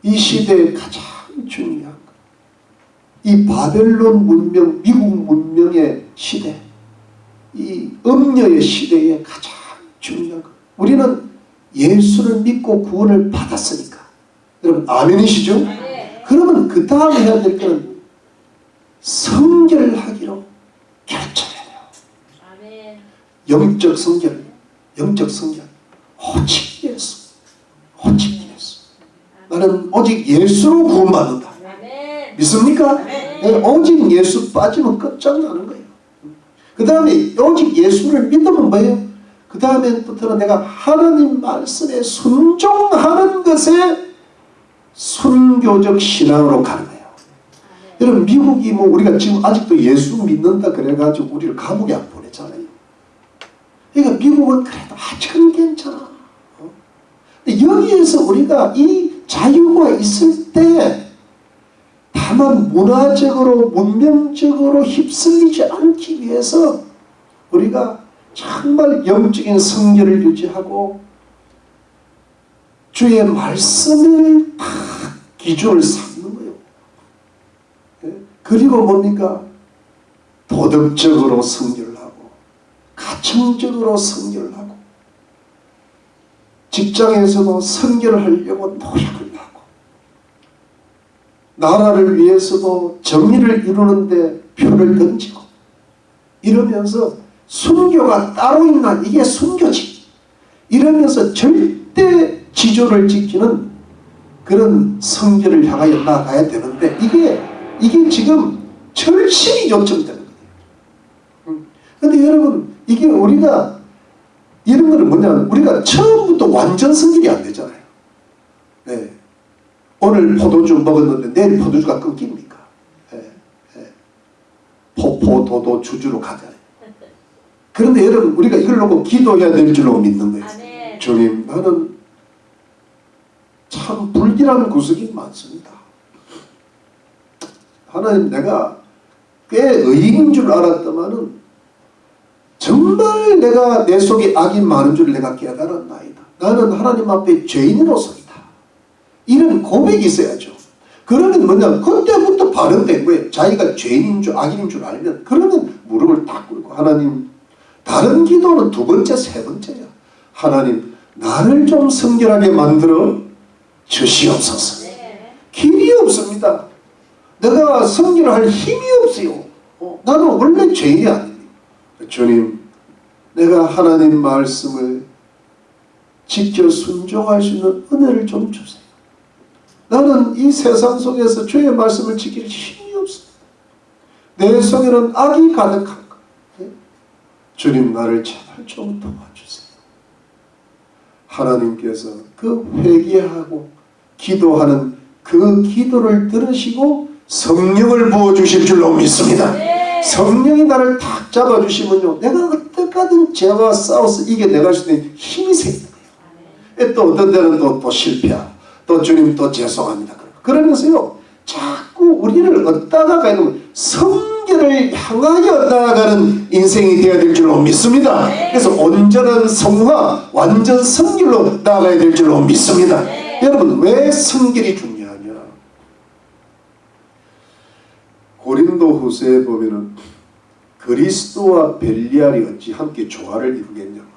이 시대에 가장 중요한 것, 이 바벨론 문명, 미국 문명의 시대, 이 음녀의 시대에 가장 중요한 것, 우리는 예수를 믿고 구원을 받았으니까. 여러분 아멘이시죠? 네. 그러면 그 다음에 해야 될 것은 성결하기로 결정해야 돼요. 아멘. 영적 성결, 영적 성결. 오직 예수, 오직 예수. 나는 오직 예수로 구원받는다. 아멘. 믿습니까? 아멘. 오직 예수 빠지면 끝장나는 거예요. 그 다음에 오직 예수를 믿으면 뭐예요? 그 다음에부터는 내가 하나님 말씀에 순종하는 것에 순교적 신앙으로 가는 거예요. 여러분 미국이 뭐 우리가 지금 아직도 예수 믿는다 그래가지고 우리를 감옥에 안 보내잖아요. 그러니까 미국은 그래도 아직은 괜찮아. 근데 여기에서 우리가 이 자유가 있을 때 다만 문화적으로 문명적으로 휩쓸리지 않기 위해서 우리가 정말 영적인 성결을 유지하고 주의 말씀을 다 기준을 삼는 거예요. 그리고 뭡니까? 도덕적으로 성결을 하고 가정적으로 성결을 하고 직장에서도 성결을 하려고 노력을 하고 나라를 위해서도 정의를 이루는데 표를 던지고 이러면서 순교가 따로 있나? 이게 순교지. 이러면서 절대 지조를 지키는 그런 성결을 향하여 나가야 되는데 이게 지금 절실히 요청되는 거예요. 그런데 여러분 이게 우리가 이런 거는 뭐냐면 우리가 처음부터 완전 성결이 안 되잖아요. 네. 오늘 포도주 먹었는데 내일 포도주가 끊깁니까? 네. 네. 포도도 주주로 가잖아요. 그런데 여러분 우리가 이걸 놓고 기도해야 될 줄로 믿는 거예요. 아멘. 주님 나는 참 불길한 구석이 많습니다. 하나님 내가 꽤 의인인 줄 알았더만은 정말 내가 내 속에 악이 많은 줄 내가 깨달았나이다. 나는 하나님 앞에 죄인으로서이다. 이런 고백이 있어야죠. 그러면 뭐냐 그때부터 발현된 거예요. 자기가 죄인인 줄 악인인 줄 알면 그러면 무릎을 딱 꿇고 하나님 다른 기도는 두 번째 세 번째야. 하나님 나를 좀 성결하게 만들어 주시옵소서. 길이 없습니다. 내가 성결할 힘이 없어요. 나는 원래 죄인이 아닙니다. 주님 내가 하나님 말씀을 지켜 순종할 수 있는 은혜를 좀 주세요. 나는 이 세상 속에서 주의 말씀을 지킬 힘이 없습니다. 내 속에는 악이 가득한 것. 주님 나를 제발 좀 도와주세요. 하나님께서 그 회개하고 기도하는 그 기도를 들으시고 성령을 부어주실 줄로 믿습니다. 성령이 나를 탁 잡아주시면요 내가 어떻게든 죄와 싸워서 이겨내갈 수 있는 힘이 생겨요. 또 어떤 데는 또 실패하고 또 주님 또 죄송합니다. 그러면서요 자꾸 우리를 얻다가 가는 성결을 향하여 나아가는 인생이 되어야 될 줄로 믿습니다. 그래서 온전한 성화 완전 성결로 나아가야 될 줄로 믿습니다. 여러분 왜 성결이 중요하냐? 고린도 후서에 보면은 그리스도와 벨리알이 어찌 함께 조화를 이루겠냐 말이에요.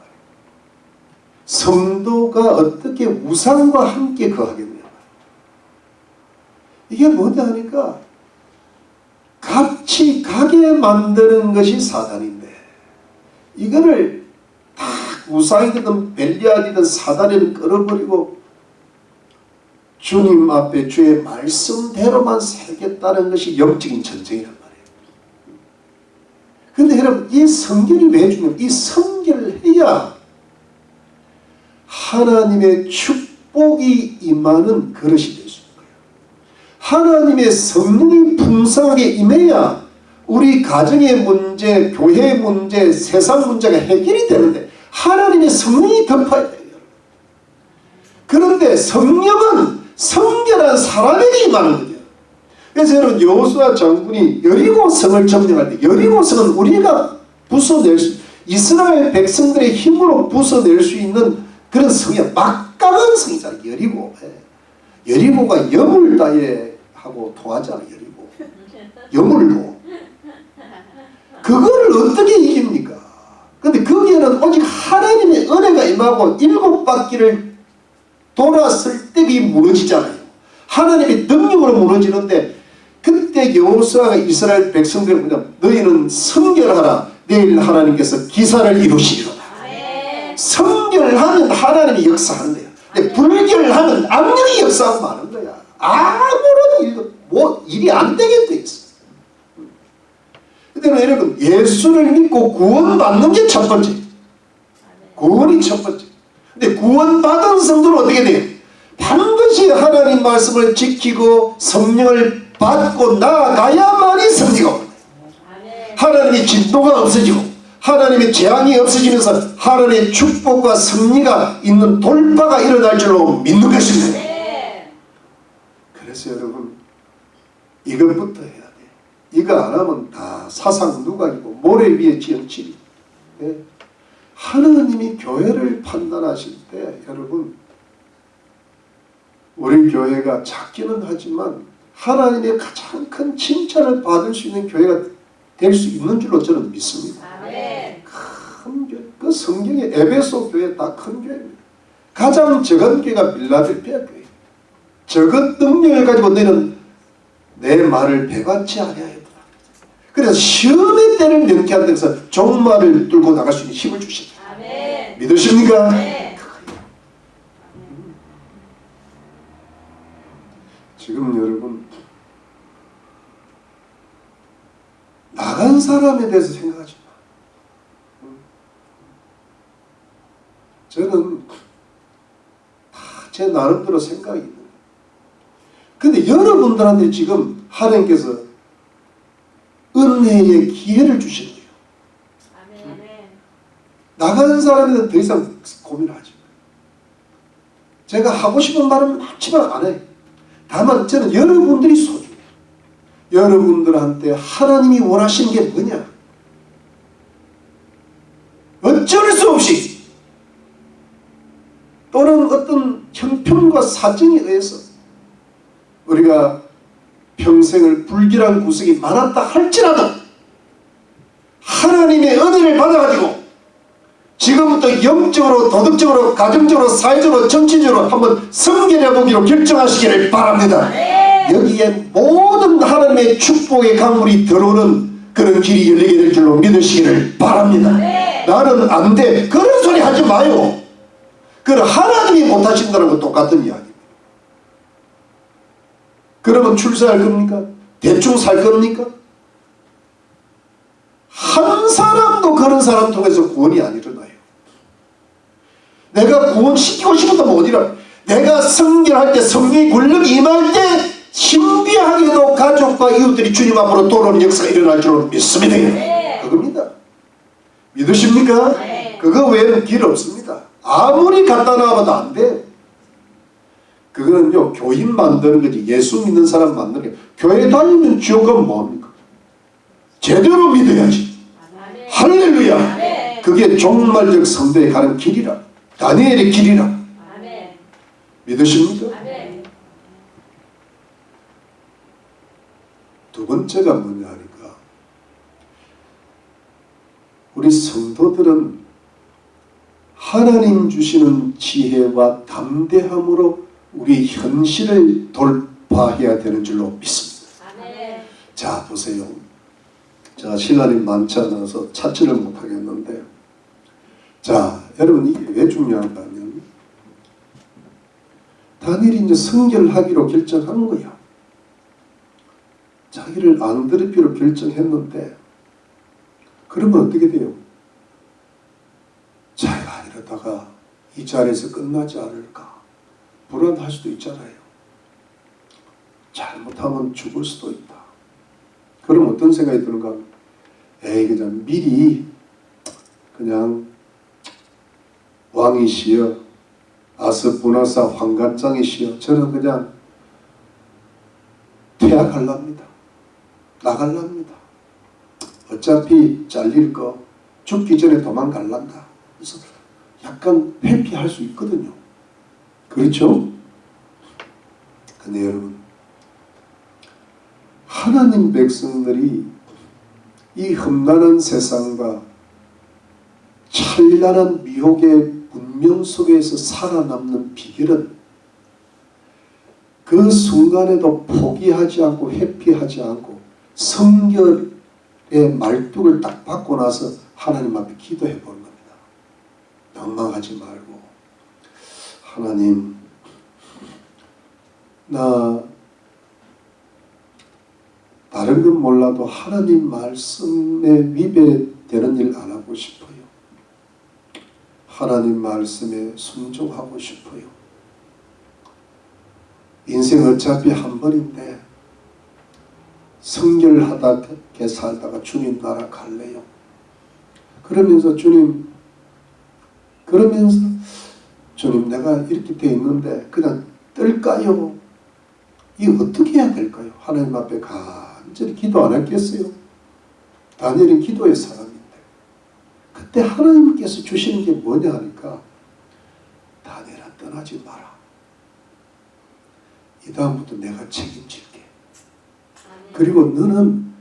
성도가 어떻게 우상과 함께 거하겠냐 말이에요. 이게 뭐냐 하니까 같이 가게 만드는 것이 사단인데 이거를 다 우상이든 벨리알이든 사단을 끌어버리고 주님 앞에 주의 말씀대로만 살겠다는 것이 영적인 전쟁이란 말이에요. 근데 여러분, 이 성결이 왜 중요해요? 이 성결을 해야 하나님의 축복이 임하는 그릇이 될 수 있는 거예요. 하나님의 성령이 풍성하게 임해야 우리 가정의 문제, 교회의 문제, 세상 문제가 해결이 되는데 하나님의 성령이 덮어야 돼요. 그런데 성령은 성결한 사람에게 임하는 거죠. 그래서 여러분, 여호수아 장군이 여리고성을 점령할 때, 여리고성은 우리가 부숴낼 수, 이스라엘 백성들의 힘으로 부숴낼 수 있는 그런 성이야. 막강한 성이잖아요. 여리고. 여리고가 여물다에 하고 통하잖아. 여리고. 여물로. 그거를 어떻게 이깁니까? 근데 거기에는 오직 하나님의 은혜가 임하고 7바퀴를 돌았을 때 그게 무너지잖아요. 하나님의 능력으로 무너지는데, 그때 여호수아가 이스라엘 백성들을 보자, 너희는 성결하라. 내일 하나님께서 기사를 이루시리로다. 성결하면 하나님이 역사하는 거야. 근데 불결하면 악령이 역사하고 마는 거야. 아무런 일이 안 되게 돼 있어. 근데 여러분, 예수를 믿고 구원받는 게 첫 번째. 구원이 첫 번째. 근데 구원받은 성도는 어떻게 돼요? 반드시 하나님 말씀을 지키고 성령을 받고 나아가야만이 승리가 오는 거예요. 하나님의 진도가 없어지고 하나님의 재앙이 없어지면서 하나님의 축복과 승리가 있는 돌파가 일어날 줄로 믿는 것입니다. 그래서 여러분, 이것부터 해야 돼요. 이거 안 하면 다 사상 누각이고 모래 위에 지은 집이. 하나님이 교회를 판단하실 때 여러분, 우리 교회가 작기는 하지만 하나님의 가장 큰 칭찬을 받을 수 있는 교회가 될 수 있는 줄로 저는 믿습니다. 큰 교회, 그 성경의 에베소 교회 다 큰 교회입니다. 가장 적은 교회가 빌라델피아 교회. 적은 능력을 가지고 너희는 내 말을 배반치 아니하였다. 그래서 시험의 때를 명쾌한 데서 종말을 뚫고 나갈 수 있는 힘을 주신다. 믿으십니까? 지금 여러분, 나간 사람에 대해서 생각하지 마. 저는 다 제 나름대로 생각이 있는 거예요. 근데 여러분들한테 지금 하나님께서 은혜의 기회를 주시는 거예요. 나가는 사람에는 더 이상 고민하지 마요. 제가 하고 싶은 말은 많지만 안 해요. 다만 저는 여러분들이 소중해요. 여러분들한테 하나님이 원하시는 게 뭐냐? 어쩔 수 없이 또는 어떤 형편과 사정에 의해서 우리가 평생을 불길한 구석이 많았다 할지라도 하나님의 은혜를 받아가지고 지금부터 영적으로, 도덕적으로, 가정적으로, 사회적으로, 정치적으로 한번 성결해 보기로 결정하시기를 바랍니다. 여기에 모든 하나님의 축복의 강물이 들어오는 그런 길이 열리게 될 줄로 믿으시기를 바랍니다. 나는 안 돼. 그런 소리 하지 마요. 그건 하나님이 못하신다는 건 똑같은 이야기입니다. 그러면 출세할 겁니까? 대충 살 겁니까? 한 사람도 그런 사람 통해서 구원이 안 일어나요. 내가 구원시키고 싶었다면 어디라? 내가 성결할 때, 성령의 권력이 임할 때 신비하게도 가족과 이웃들이 주님 앞으로 돌아오는 역사가 일어날 줄로 믿습니다. 그겁니다. 믿으십니까? 그거 외에는 길 없습니다. 아무리 갖다 놔봐도 안 돼. 그거는요, 교인 만드는 거지. 예수 믿는 사람 만드는 게. 교회 다니면 지옥 가면 뭐합니까? 제대로 믿어야지. 할렐루야. 그게 종말적 성도에 가는 길이라. 다니엘의 길이라. 믿으십니까? 두 번째가 뭐냐 하니까, 우리 성도들은 하나님 주시는 지혜와 담대함으로 우리 현실을 돌파해야 되는 줄로 믿습니다. 자, 보세요. 제가 시간이 많지 않아서 찾지를 못하겠는데, 자, 여러분, 이게 왜 중요한가 하면, 다니엘이 이제 성결하기로 결정하는 거야. 자기를 안 더럽히기로 결정했는데 그러면 어떻게 돼요? 자기가 이러다가 이 자리에서 끝나지 않을까 불안할 수도 있잖아요. 잘못하면 죽을 수도 있다. 그럼 어떤 생각이 드는가? 에이, 그냥 미리 그냥 왕이시여, 아스푸나사 환관장이시여, 저는 그냥 퇴학하랍니다. 나갈랍니다. 어차피 잘릴 거 죽기 전에 도망갈란다. 그래서 약간 회피할 수 있거든요. 그렇죠? 근데 여러분, 하나님 백성들이 이 험난한 세상과 찬란한 미혹의 문명 속에서 살아남는 비결은 그 순간에도 포기하지 않고 회피하지 않고 성결의 말뚝을 딱 받고 나서 하나님 앞에 기도해 보는 겁니다. 낭망하지 말고, 하나님, 나 다른 건 몰라도 하나님 말씀에 위배되는 일 안 하고 싶어요. 하나님 말씀에 순종하고 싶어요. 인생 어차피 한 번인데 성결하게 살다가 주님 나라 갈래요. 그러면서 주님 내가 이렇게 돼 있는데 그냥 뜰까요? 이거 어떻게 해야 될까요? 하나님 앞에 간절히 기도 안 했겠어요? 다니엘은 기도의 사람인데 그때 하나님께서 주시는 게 뭐냐 하니까, 다니엘아, 떠나지 마라. 이 다음부터 내가 책임질게. 그리고 너는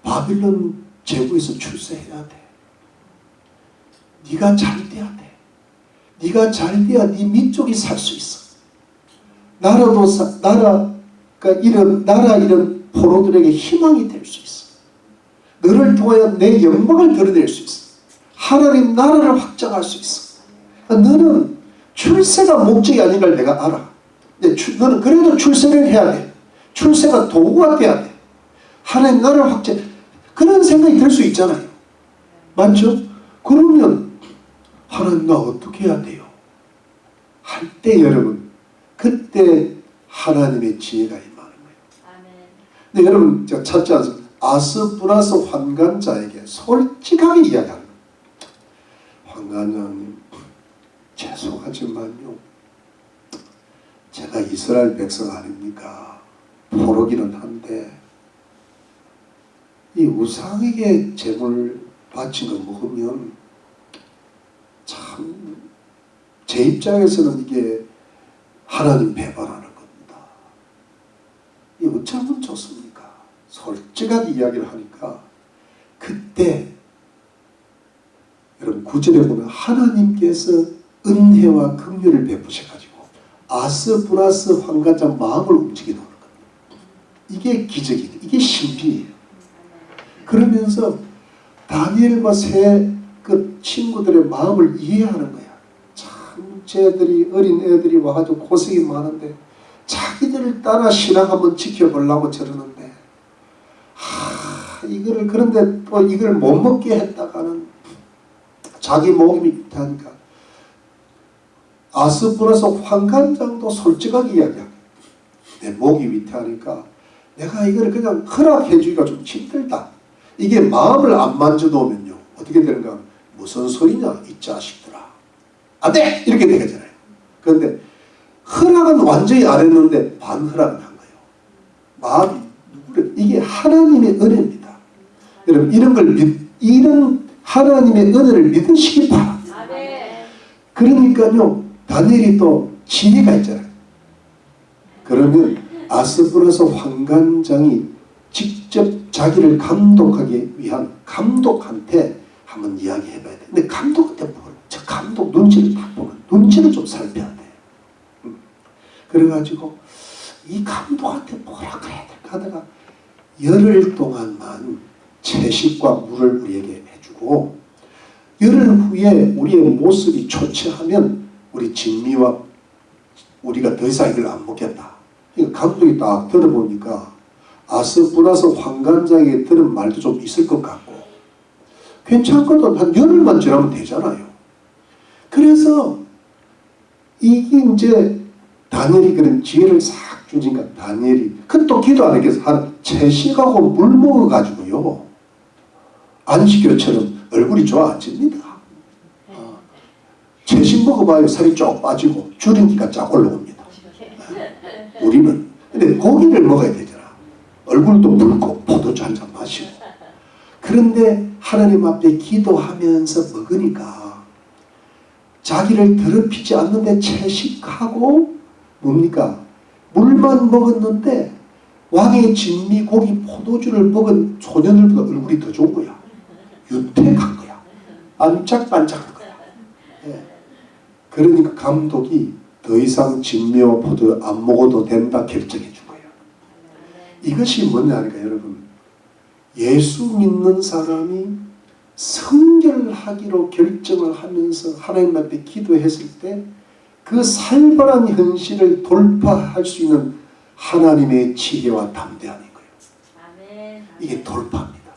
바빌론 제국에서 출세해야 돼. 네가 잘 돼야 돼. 네가 잘 돼야 네 민족이 살 수 있어. 나라 이런 포로들에게 희망이 될 수 있어. 너를 통하여 내 영광을 드러낼 수 있어. 하나님 나라를 확장할 수 있어. 너는 출세가 목적이 아닌 걸 내가 알아. 너는 그래도 출세를 해야 돼. 출세가 도구가 돼야 돼. 하나님 나라를 확장, 그런 생각이 들 수 있잖아요. 맞죠? 그러면 하나님 나 어떻게 해야 돼요? 할 때 여러분, 그때 하나님의 지혜가 임하는 거예요. 근데 여러분, 제가 찾지 않습니다. 아스푸나스 환관자에게 솔직하게 이야기하는 거예요. 환관장님, 죄송하지만요, 제가 이스라엘 백성 아닙니까? 포로기는 한데 이 우상에게 제물 바친 거 먹으면 참 제 입장에서는 이게 하나님 배반하는 겁니다. 이 어쩌면 좋습니까? 솔직하게 이야기를 하니까 그때 여러분 9절에 보면 하나님께서 은혜와 긍휼을 베푸셔가지고 아스푸나스 환관장 마음을 움직이는 겁니다. 이게 기적이에요. 이게 신비예요. 그러면서 다니엘과 그 친구들의 마음을 이해하는 거야. 참 쟤들이, 어린 애들이 와가지고 고생이 많은데 자기들을 따라 신앙 한번 지켜보려고 저러는데 그런데 또 이걸 못 먹게 했다가는 자기 목이 밑하니까 아스푸나스 환관장도 솔직하게 이야기합니다. 내 목이 위태하니까 내가 이걸 그냥 허락해주기가 좀 힘들다. 이게 마음을 안 만져놓으면요 어떻게 되는가? 무슨 소리냐 이 자식들아, 안 돼! 이렇게 되잖아요. 그런데 허락은 완전히 안 했는데 반허락은 한 거예요. 마음이 이게 하나님의 은혜입니다. 여러분 이런 하나님의 은혜를 믿으시기 바랍니다. 그러니까요 다니엘이 또 지혜가 있잖아요. 그러면 아스푸나스 환관장이 직접 자기를 감독하기 위한 감독한테 한번 이야기해봐야 돼. 근데 감독한테 저 감독 눈치를 딱 보면 눈치를 좀 살펴야 돼. 그래가지고 이 감독한테 뭐라 그래야 될까 하다가 열흘 동안만 채식과 물을 우리에게 해주고 열흘 후에 우리의 모습이 초췌하면 우리 진미와 우리가 더 이상 이걸 안 먹겠다. 그러니까 감독이 딱 들어보니까 아스푸라스 황관장이 들은 말도 좀 있을 것 같고 괜찮거든. 한 열흘만 지나면 되잖아요. 그래서 이게 이제 다니엘이 그런 지혜를 싹 주니까 다니엘이 그또 기도 안 했겠어. 한 채식하고 물 먹어가지고요. 안식일처럼 얼굴이 좋아집니다. 채식 먹어봐요. 살이 쭉 빠지고 줄이니까 쫙 올라옵니다. 우리는 근데 고기를 먹어야 되잖아. 얼굴도 붉고 포도주 한 잔 마시고. 그런데 하나님 앞에 기도하면서 먹으니까 자기를 더럽히지 않는데 채식하고 뭡니까? 물만 먹었는데 왕의 진미 고기 포도주를 먹은 소년들보다 얼굴이 더 좋은 거야. 윤택한 거야. 반짝반짝한 거야. 네. 그러니까 감독이 더 이상 진미와 포도 안 먹어도 된다 결정해 준 거예요. 이것이 뭐냐니까 여러분, 예수 믿는 사람이 성결하기로 결정을 하면서 하나님 앞에 기도했을 때 그 살벌한 현실을 돌파할 수 있는 하나님의 지혜와 담대함인 거예요. 아멘. 이게 돌파입니다.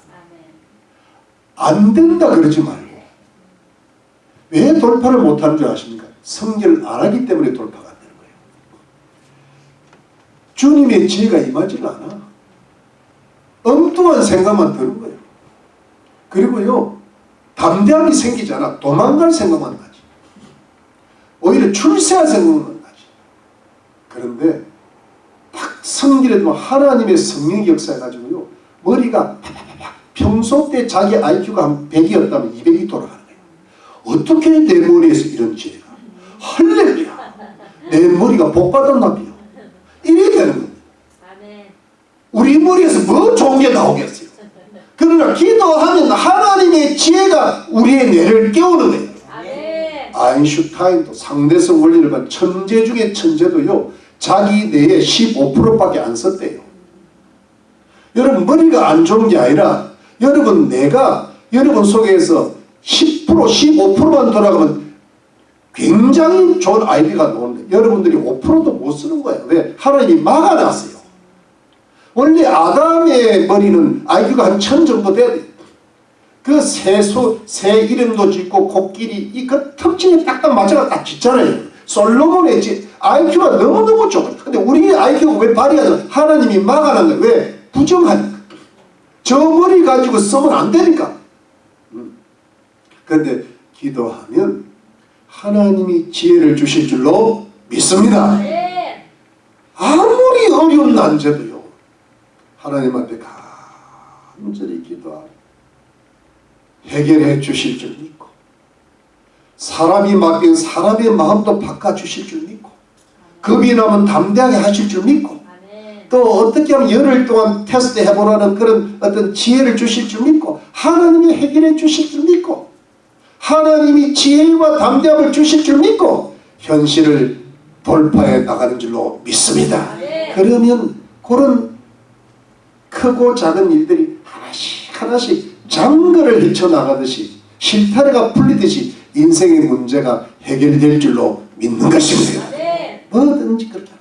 아멘. 안 된다 그러지 말고. 왜 돌파를 못하는 줄 아십니까? 성결을 안 하기 때문에 돌파가 안 되는 거예요. 주님의 지혜가 임하지 않아. 엉뚱한 생각만 드는 거예요. 그리고요, 담대함이 생기잖아. 도망갈 생각만 나지. 오히려 출세할 생각만 나지. 그런데 딱 성결해도 하나님의 성령이 역사해가지고요, 머리가 평소 때 자기 IQ가 한 100이었다면 200이 돌아가는 거예요. 어떻게 내 머리에서 이런 지혜가? 할렐루야. 내 머리가 복받았나 봐요. 이래 되는 거예요. 우리 머리에서 뭐 좋은 게 나오겠어요. 그러나 기도하면 하나님의 지혜가 우리의 뇌를 깨우는 거예요. 아인슈타인도 상대성 원리를 본 천재 중에 천재도요, 자기 뇌에 15%밖에 안 썼대요. 여러분, 머리가 안 좋은 게 아니라 여러분 뇌가 여러분 속에서 10% 15%만 돌아가면 굉장히 좋은 아이디어가 나오는데 여러분들이 5%도 못 쓰는 거예요. 왜? 하나님이 막아놨어요. 원래 아담의 머리는 IQ가 한 1000 정도 돼야 돼요. 그 새 이름도 짓고 코끼리 이 그 특징에 딱딱 맞춰가 딱 짓잖아요. 솔로몬의 IQ가 너무너무 좋아요. 근데 우리 IQ가 왜 발휘하냐? 하나님이 막아놨는 거예요. 왜? 부정하니까. 저 머리 가지고 쓰면 안 되니까. 그런데 기도하면 하나님이 지혜를 주실 줄로 믿습니다. 아무리 어려운 난제도요, 하나님 앞에 간절히 기도하고 해결해 주실 줄 믿고, 사람이 맡긴 사람의 마음도 바꿔주실 줄 믿고, 겁이 나면 담대하게 하실 줄 믿고, 또 어떻게 하면 열흘 동안 테스트 해보라는 그런 어떤 지혜를 주실 줄 믿고, 하나님이 해결해 주실 줄 믿고, 하나님이 지혜와 담대함을 주실 줄 믿고 현실을 돌파해 나가는 줄로 믿습니다. 그러면 그런 크고 작은 일들이 하나씩 하나씩 장거를 헤쳐나가듯이 실타래가 풀리듯이 인생의 문제가 해결될 줄로 믿는 것입니다. 뭐든지 그렇게.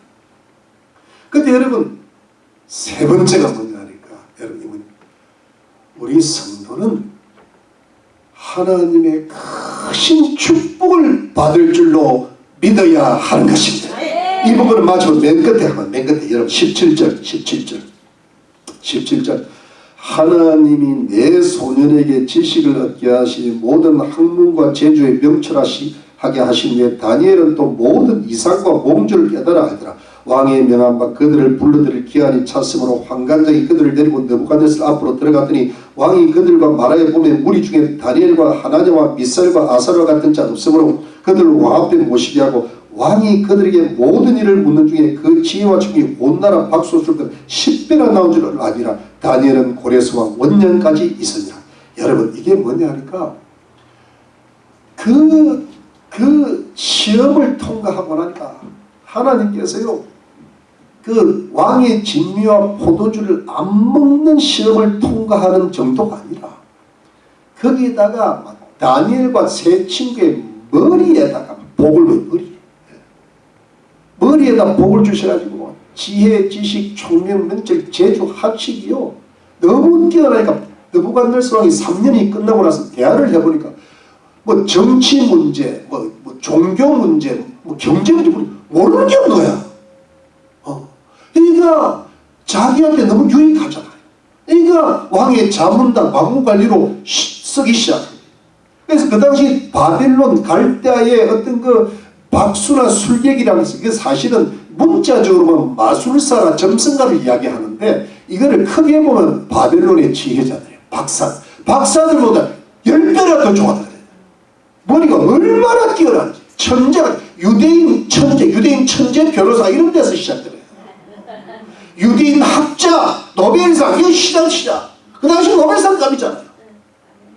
근데 여러분, 세 번째가 뭐냐니까, 여러분, 우리 성도는 하나님의 크신 축복을 받을 줄로 믿어야 하는 것입니다. 이 부분을 마지막 맨 끝에 한번, 맨 끝에 여러분 17절 하나님이 내 소년에게 지식을 얻게 하시니 모든 학문과 재주에 명철하게 하신 후에 다니엘은 또 모든 이상과 몽주를 깨달아 알더라. 왕의 명한 바 그들을 불러들일 기한이 찼으므로 환관장이 그들을 데리고 느부갓네살 앞으로 들어갔더니 왕이 그들과 말하여 보면 무리 중에 다니엘과 하나냐와 미사엘과 아사랴 같은 자 없으므로 그들을 왕 앞에 모시게 하고 왕이 그들에게 모든 일을 묻는 중에 그 지혜와 충이 온 나라 박소술들 10배나 나온 줄 아니라 다니엘은 고레스와 원년까지 있으니라. 여러분, 이게 뭐냐 하니까 그 시험을 통과하고 나니까 하나님께서요, 그 왕의 진미와 포도주를 안 먹는 시험을 통과하는 정도가 아니라 거기에다가 다니엘과 세 친구의 머리에다가 복을, 머리에다 복을 주셔가지고 지혜, 지식, 총명, 명철, 재주, 학식이요 너무 뛰어나니까 느부갓네살 왕이 3년이 끝나고 나서 대화를 해보니까 뭐 정치 문제, 뭐 종교 문제, 뭐 경제 문제 모르는 게 없는 거야. 그러니까 자기한테 너무 유익하잖아요. 그러니까 왕의 자문단, 왕궁관리로 쓰기 시작합니다. 그래서 그 당시 바벨론 갈대아의 어떤 그 박수나 술객이라는 것은 이게 사실은 문자적으로 보면 마술사나 점성가를 이야기하는데 이거를 크게 보면 바벨론의 지혜자들이에요. 박사들보다 10배나 더 좋았다. 머리가 얼마나 뛰어난지. 천재가 유대인 천재 변호사 이런 데서 시작돼요. 유대인 학자 노벨상 이거 시작. 그 당시 노벨상감이잖아요.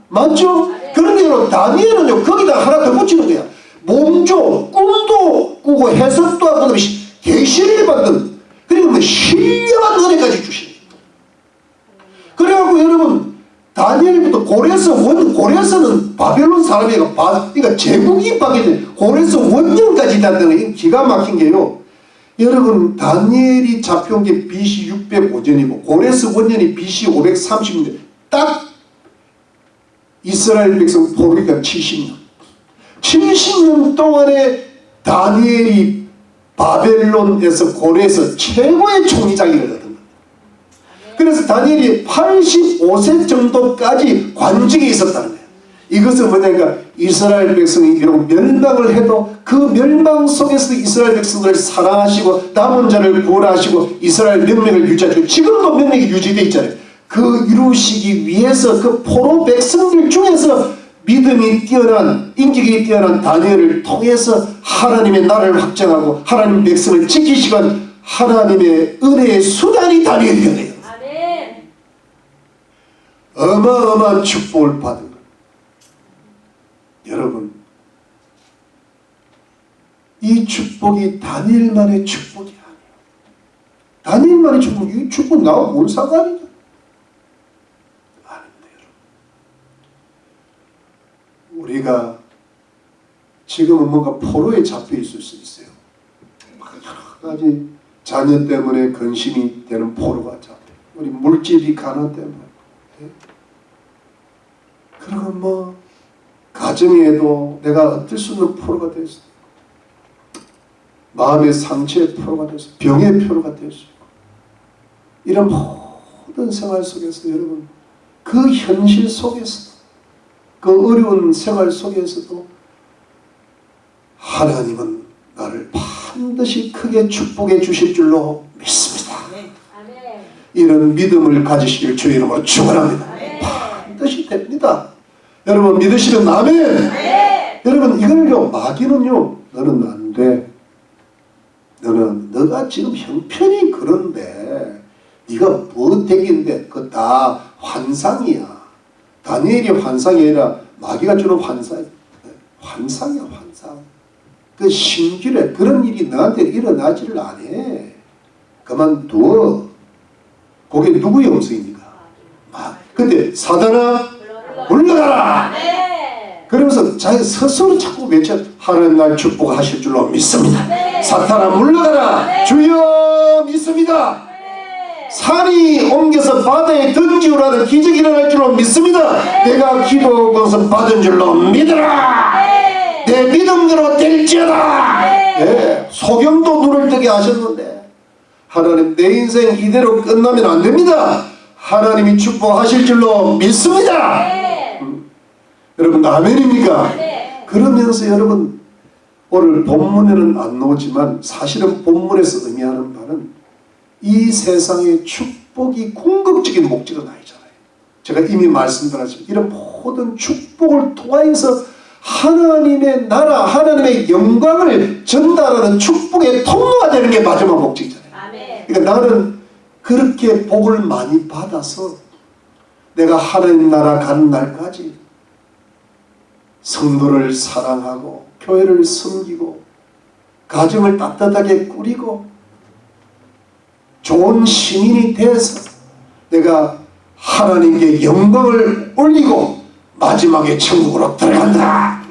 맞죠? 그런데요 다니엘은요 거기다 하나 더 붙이는 거야. 몸조 꿈도 꾸고 해석도 하고 계시를 받는 그리고 뭐 신령한 은혜까지 주시는. 그래갖고 여러분 다니엘부터 고레스는 바벨론 사람이고 그러니까 제국이 바뀌는데 고레스 원년까지 있다는 게 기가 막힌 게요. 여러분 다니엘이 잡혀온 게 BC 605년이고 고레스 원년이 BC 530년 딱 이스라엘 백성 포로기가 70년 70년 동안에 다니엘이 바벨론에서 고레에서 최고의 총리장이를 얻은 겁니다. 그래서 다니엘이 85세 정도까지 관직에 있었다는 거예요. 이것은 뭐냐니까 이스라엘 백성이 비록 멸망을 해도 그 멸망 속에서 이스라엘 백성들을 사랑하시고 남은 자를 구원하시고 이스라엘 명맥을 유지하시고 지금도 명맥이 유지되어 있잖아요. 그 이루시기 위해서 그 포로 백성들 중에서 믿음이 뛰어난 인격이 뛰어난 다니엘을 통해서 하나님의 나라를 확장하고 하나님 백성을 지키시고 하나님의 은혜의 수단이 다니엘이에요. 아멘. 어마어마한 축복을 받은 것. 여러분 이 축복이 다니엘만의 축복이 아니에요. 다니엘만의 축복, 이 축복 나하고 뭔 상관이냐? 우리가 지금은 뭔가 포로에 잡혀 있을 수 있어요. 여러 가지 자녀 때문에 근심이 되는 포로가 잡혀. 우리 물질이 가난 때문에. 그리고 뭐 가정에도 내가 어쩔 수 없는 포로가 될 수 있고 마음의 상처의 포로가 될 수 있고 병의 포로가 될 수 있고 이런 모든 생활 속에서 여러분 그 현실 속에서 그 어려운 생활 속에서도 하나님은 나를 반드시 크게 축복해 주실 줄로 믿습니다. 이런 믿음을 가지시길 주의 이름으로 축원합니다. 반드시 됩니다. 여러분 믿으시면 아멘. 여러분 이걸요 마귀는요 너는 안 돼. 너가 지금 형편이 그런데 네가 뭐 되긴데 그거 다 환상이야. 다니엘이 환상이 아니라 마귀가 주는 환상이야. 환상. 그 신기래 그런 일이 너한테 일어나지를 않아. 그만둬. 그게 누구의 음성입니까? 근데 사단아 물러가라. 그러면서 자기 스스로 자꾸 외쳐 하나님 날 축복하실 줄로 믿습니다. 사탄아 물러가라. 주여 믿습니다. 산이 옮겨서 바다에 던지우라는 기적이 일어날 줄로 믿습니다. 내가 기도 것을 받은 줄로 믿으라. 내 믿음대로 될지어다. 소경도 눈을 뜨게 하셨는데 하나님 내 인생 이대로 끝나면 안 됩니다. 하나님이 축복하실 줄로 믿습니다. 여러분 아멘입니까? 그러면서 여러분 오늘 본문에는 안 나오지만 사실은 본문에서 의미하는 바는 이 세상의 축복이 궁극적인 목적은 아니잖아요. 제가 이미 말씀드렸지만 이런 모든 축복을 통하여서 하나님의 나라, 하나님의 영광을 전달하는 축복의 통로가 되는 게 마지막 목적이잖아요. 그러니까 나는 그렇게 복을 많이 받아서 내가 하나님 나라 가는 날까지 성도를 사랑하고 교회를 섬기고 가정을 따뜻하게 꾸리고 좋은 시민이 돼서 내가 하나님께 영광을 올리고 마지막에 천국으로 들어간다.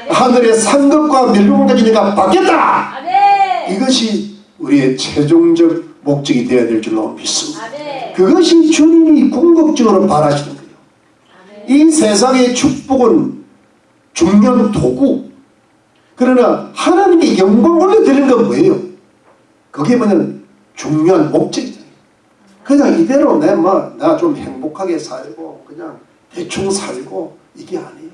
하늘의 상급과 멸류관까지 내가 받겠다. 이것이 우리의 최종적 목적이 되어야 될 줄로 믿습니다. 아멘. 그것이 주님이 궁극적으로 바라시는 거예요. 아멘. 이 세상의 축복은 중요한 도구. 그러나 하나님께 영광 올려드리는 건 뭐예요? 그게 뭐냐면 중요한 목적이잖아요. 그냥 이대로 내가 좀 행복하게 살고 그냥 대충 살고 이게 아니에요.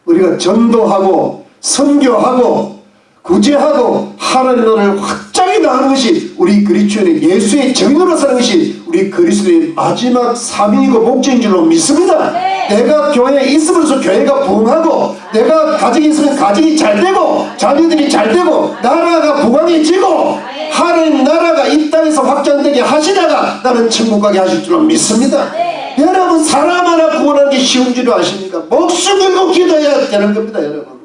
우리가 전도하고 선교하고 구제하고 하나님 나라를 확장해 나가는 것이 우리 그리스도인의 예수의 정의로 사는 것이 우리 그리스도의 마지막 사명이고 목적인 줄로 믿습니다. 네. 내가 교회에 있으면서 교회가 부흥하고 내가 가정이 있으면 가정이 잘 되고 자녀들이 잘 되고 나라가 부강해지고 하나님 나라가 이 땅에서 확장되게 하시다가 나는 천국 가게 하실 줄로 믿습니다. 네. 여러분 사람 하나 구원하는 게 쉬운 줄 아십니까? 목숨 걸고 기도해야 되는 겁니다. 여러분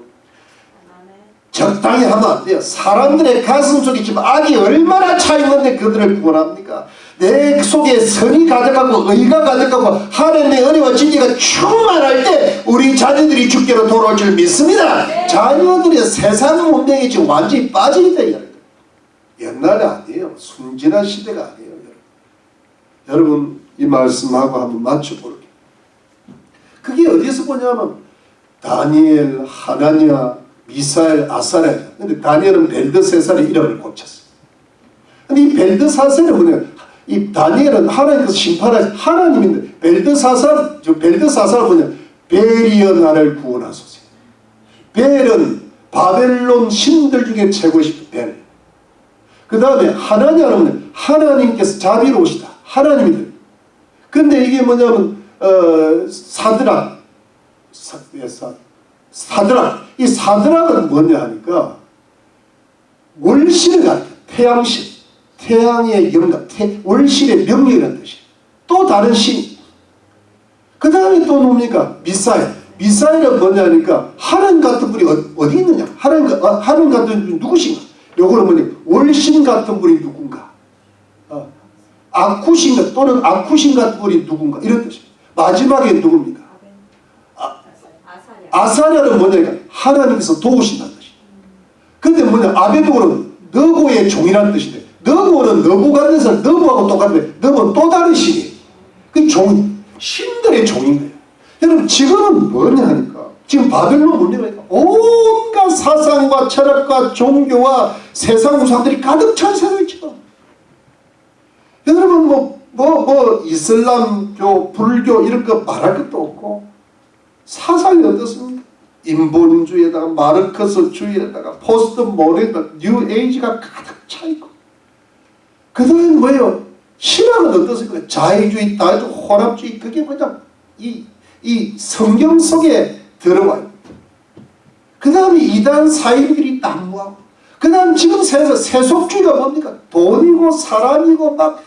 적당히 하면 안 돼요. 사람들의 가슴 속에 지금 악이 얼마나 차 있는데 그들을 구원합니까? 내 속에 선이 가득하고 의가 가득하고 하나님의 은혜와 진리가 충만할 때 우리 자녀들이 주께로 돌아올 줄 믿습니다. 네. 자녀들이 세상 문명에 지금 완전히 빠져있다. 옛날이 아니에요. 순진한 시대가 아니에요. 여러분 이 말씀하고 한번 맞춰볼게요. 그게 어디서 보냐면 다니엘, 하나니아, 미사엘, 아사랴. 근데 다니엘은 벨드세살의 이름을 고쳤어요. 근데 이 벨드사살은 뭐냐? 이 다니엘은 하나님께서 심판하신 하나님인데 벨드사살은 뭐냐? 벨이여 나를 구원하소서. 벨은 바벨론 신들 중에 최고이신 벨. 그 다음에 하나니아는 뭐냐? 하나님께서 자비로우시다. 하나님인데. 근데 이게 뭐냐면 사드락. 이 사드락은 뭐냐 하니까 월신을 가리켜 태양신, 태양의 영감, 월신의 명령이라는 뜻이에요. 또 다른 신. 그 다음에 또 뭡니까? 미사일. 미사일은 뭐냐 하니까 하나님 같은 분이 어디 있느냐? 하나님 같은 분이 누구신가? 요거는 뭐냐? 월신 같은 분이 누군가? 아쿠신 또는 아쿠신 같은 분이 누군가? 이런 뜻입니다. 마지막에 누굽니까? 아사랴는 뭐냐? 하나님께서 도우신다는 뜻이에요. 근데 뭐냐? 아베도는 너고의 종이라는 뜻인데 너고는 너부갓네살 너부하고 똑같은데 너부는 또 다른 신이에요. 그 신들의 종인 거예요. 여러분 지금은 뭐냐 하니까 지금 바벨론 문명이니까 온갖 사상과 철학과 종교와 세상 우상들이 가득 찬 세상이죠. 여러분 이슬람교, 불교 이런 거 말할 것도 없고 사상이 어떻습니까? 인본주의에다가 마르크스주의에다가 포스트 모더니즘, 뉴 에이지가 가득 차 있고 그 다음에 뭐예요? 신학은 어떻습니까? 자유주의, 다주의, 혼합주의 그게 뭐냐? 이 성경 속에 들어와요. 그 다음에 이단 사이비들이 난무하고 그 다음 지금 세속주의가 뭡니까? 돈이고 사람이고 막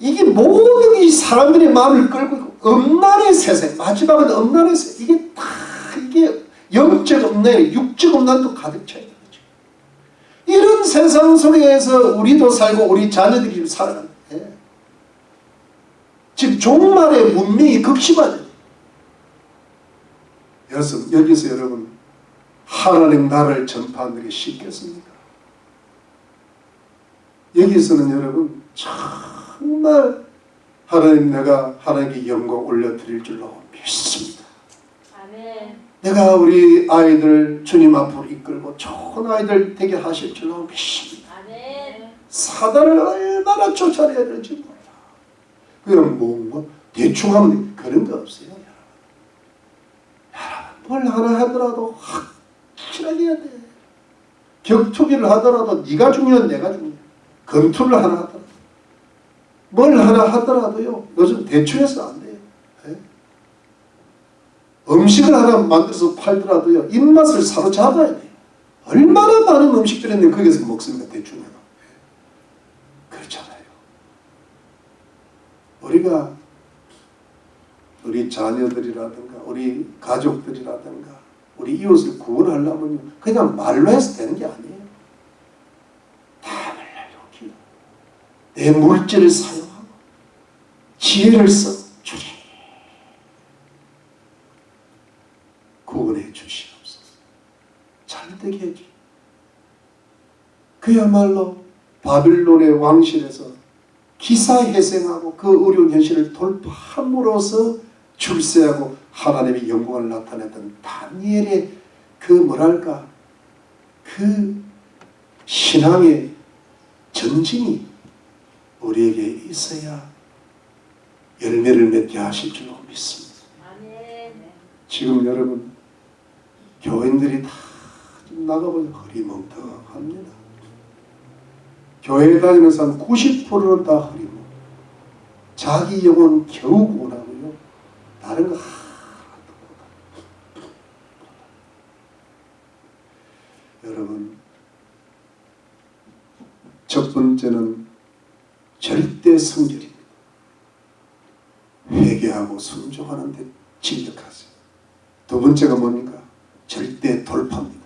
이게 모든 이 사람들의 마음을 끌고 있고 음란의 세상, 마지막은 음란의 세상. 이게 영적 음란, 육적 음란도 가득 차 있는 거죠. 이런 세상 속에서 우리도 살고 우리 자녀들이 지금 살아가는 거예요. 지금 종말의 문명이 극심하죠. 여기서 여러분 하나님 나라를 전파하는 게 쉽겠습니까? 여기서는 여러분 정말 내가 하나님께 영광 올려드릴 줄로 믿습니다. 아멘. 내가 우리 아이들 주님 앞으로 이끌고 좋은 아이들 되게 하실 줄로 믿습니다. 아멘. 사단을 얼마나 쫓아내야 될지 몰라. 그냥 뭔가 대충 하면 그런 거 없어요. 뭘 하나 하더라도 확실하게 해야 돼. 격투기를 하더라도 네가 중요한 내가 중요해. 검투를 하나 하더라도 뭘 하나 하더라도요. 요즘 대충 해서 안 돼요. 네? 음식을 하나 만들어서 팔더라도요. 입맛을 사로잡아야 돼요. 얼마나 많은 음식들이 있는데 거기서 먹습니까? 대충 해도. 그렇잖아요. 우리가 우리 자녀들이라든가 우리 가족들이라든가 우리 이웃을 구원하려면 그냥 말로 해서 되는 게 아니에요. 내 물질을 사용하고 지혜를 써 주님 구원해 주시옵소서. 잘되게 해주. 그야말로 바빌론의 왕실에서 기사회생하고 그 어려운 현실을 돌파함으로써 출세하고 하나님의 영광을 나타냈던 다니엘의 그 뭐랄까 그 신앙의 전진이 우리에게 있어야 열매를 맺게 하실 줄로 믿습니다. 아멘. 지금 여러분 교인들이 다 나가보면 흐리멍텅합니다. 교회 다니는 사람 90%는 다 흐리멍. 자기 영혼 겨우 구원하고요. 다른 거 하나도 못합니다. 여러분, 첫 번째는 절대 성결입니다. 회개하고 순종하는 데 진력하세요. 두 번째가 뭡니까? 절대 돌파입니다.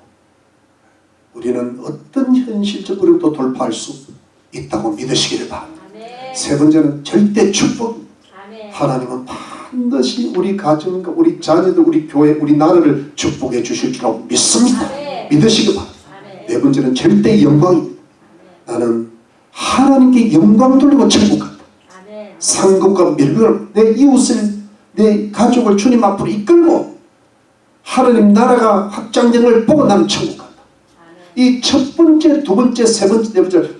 우리는 어떤 현실적 어려움도 돌파할 수 있다고 믿으시기를 바랍니다. 아멘. 세 번째는 절대 축복입니다. 아멘. 하나님은 반드시 우리 가정과 우리 자녀들, 우리 교회, 우리 나라를 축복해 주실 줄 알고 믿습니다. 아멘. 믿으시기 바랍니다. 아멘. 네 번째는 절대 영광입니다. 나는 하나님께 영광 돌리고 천국 간다. 아멘. 상급과 멸망을 내 이웃을 내 가족을 주님 앞으로 이끌고 하나님 나라가 확장된 걸 보고 나는 천국 간다. 이 첫 번째, 두 번째, 세 번째, 네 번째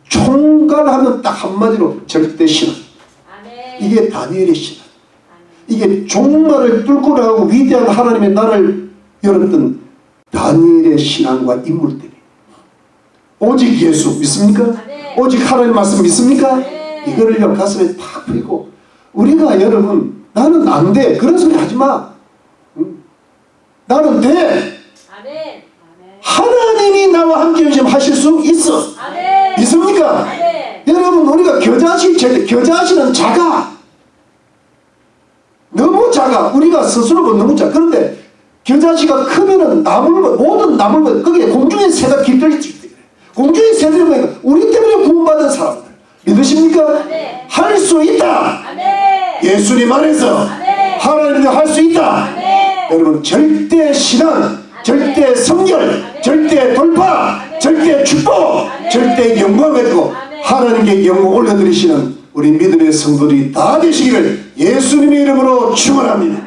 총괄하면 딱 한마디로 절대 신앙. 아멘. 이게 다니엘의 신앙. 아멘. 이게 종말을 뚫고 나가고 위대한 하나님의 나라를 열었던 다니엘의 신앙과 인물들이 오직 예수 믿습니까? 아멘. 오직 하나님 말씀 믿습니까? 아멘. 이거를요 가슴에 탁 뿌리고 우리가 여러분 나는 안 돼 그런 소리 하지 마. 나는 돼. 아멘. 하나님이 나와 함께 지금 하실 수 있어. 아멘. 믿습니까? 아멘. 여러분 우리가 겨자씨는 작아. 너무 작아. 우리가 스스로 보면 너무 작아. 그런데 겨자씨가 크면은 모든 나물보다 거기에 공중의 새가 깃들일 수 있다. 공중의 새들이 보니까 우리 때문에 구원받은 사람들 믿으십니까? 아멘. 할 수 있다. 아멘. 예수님 안에서 아멘. 하나님이 할 수 있다. 아멘. 여러분 절대 신앙, 절대 성결, 절대 돌파, 절대 축복, 절대 영광을 갖고 하나님께 영광 올려드리시는 우리 믿음의 성도들이 다 되시기를 예수님의 이름으로 축원합니다.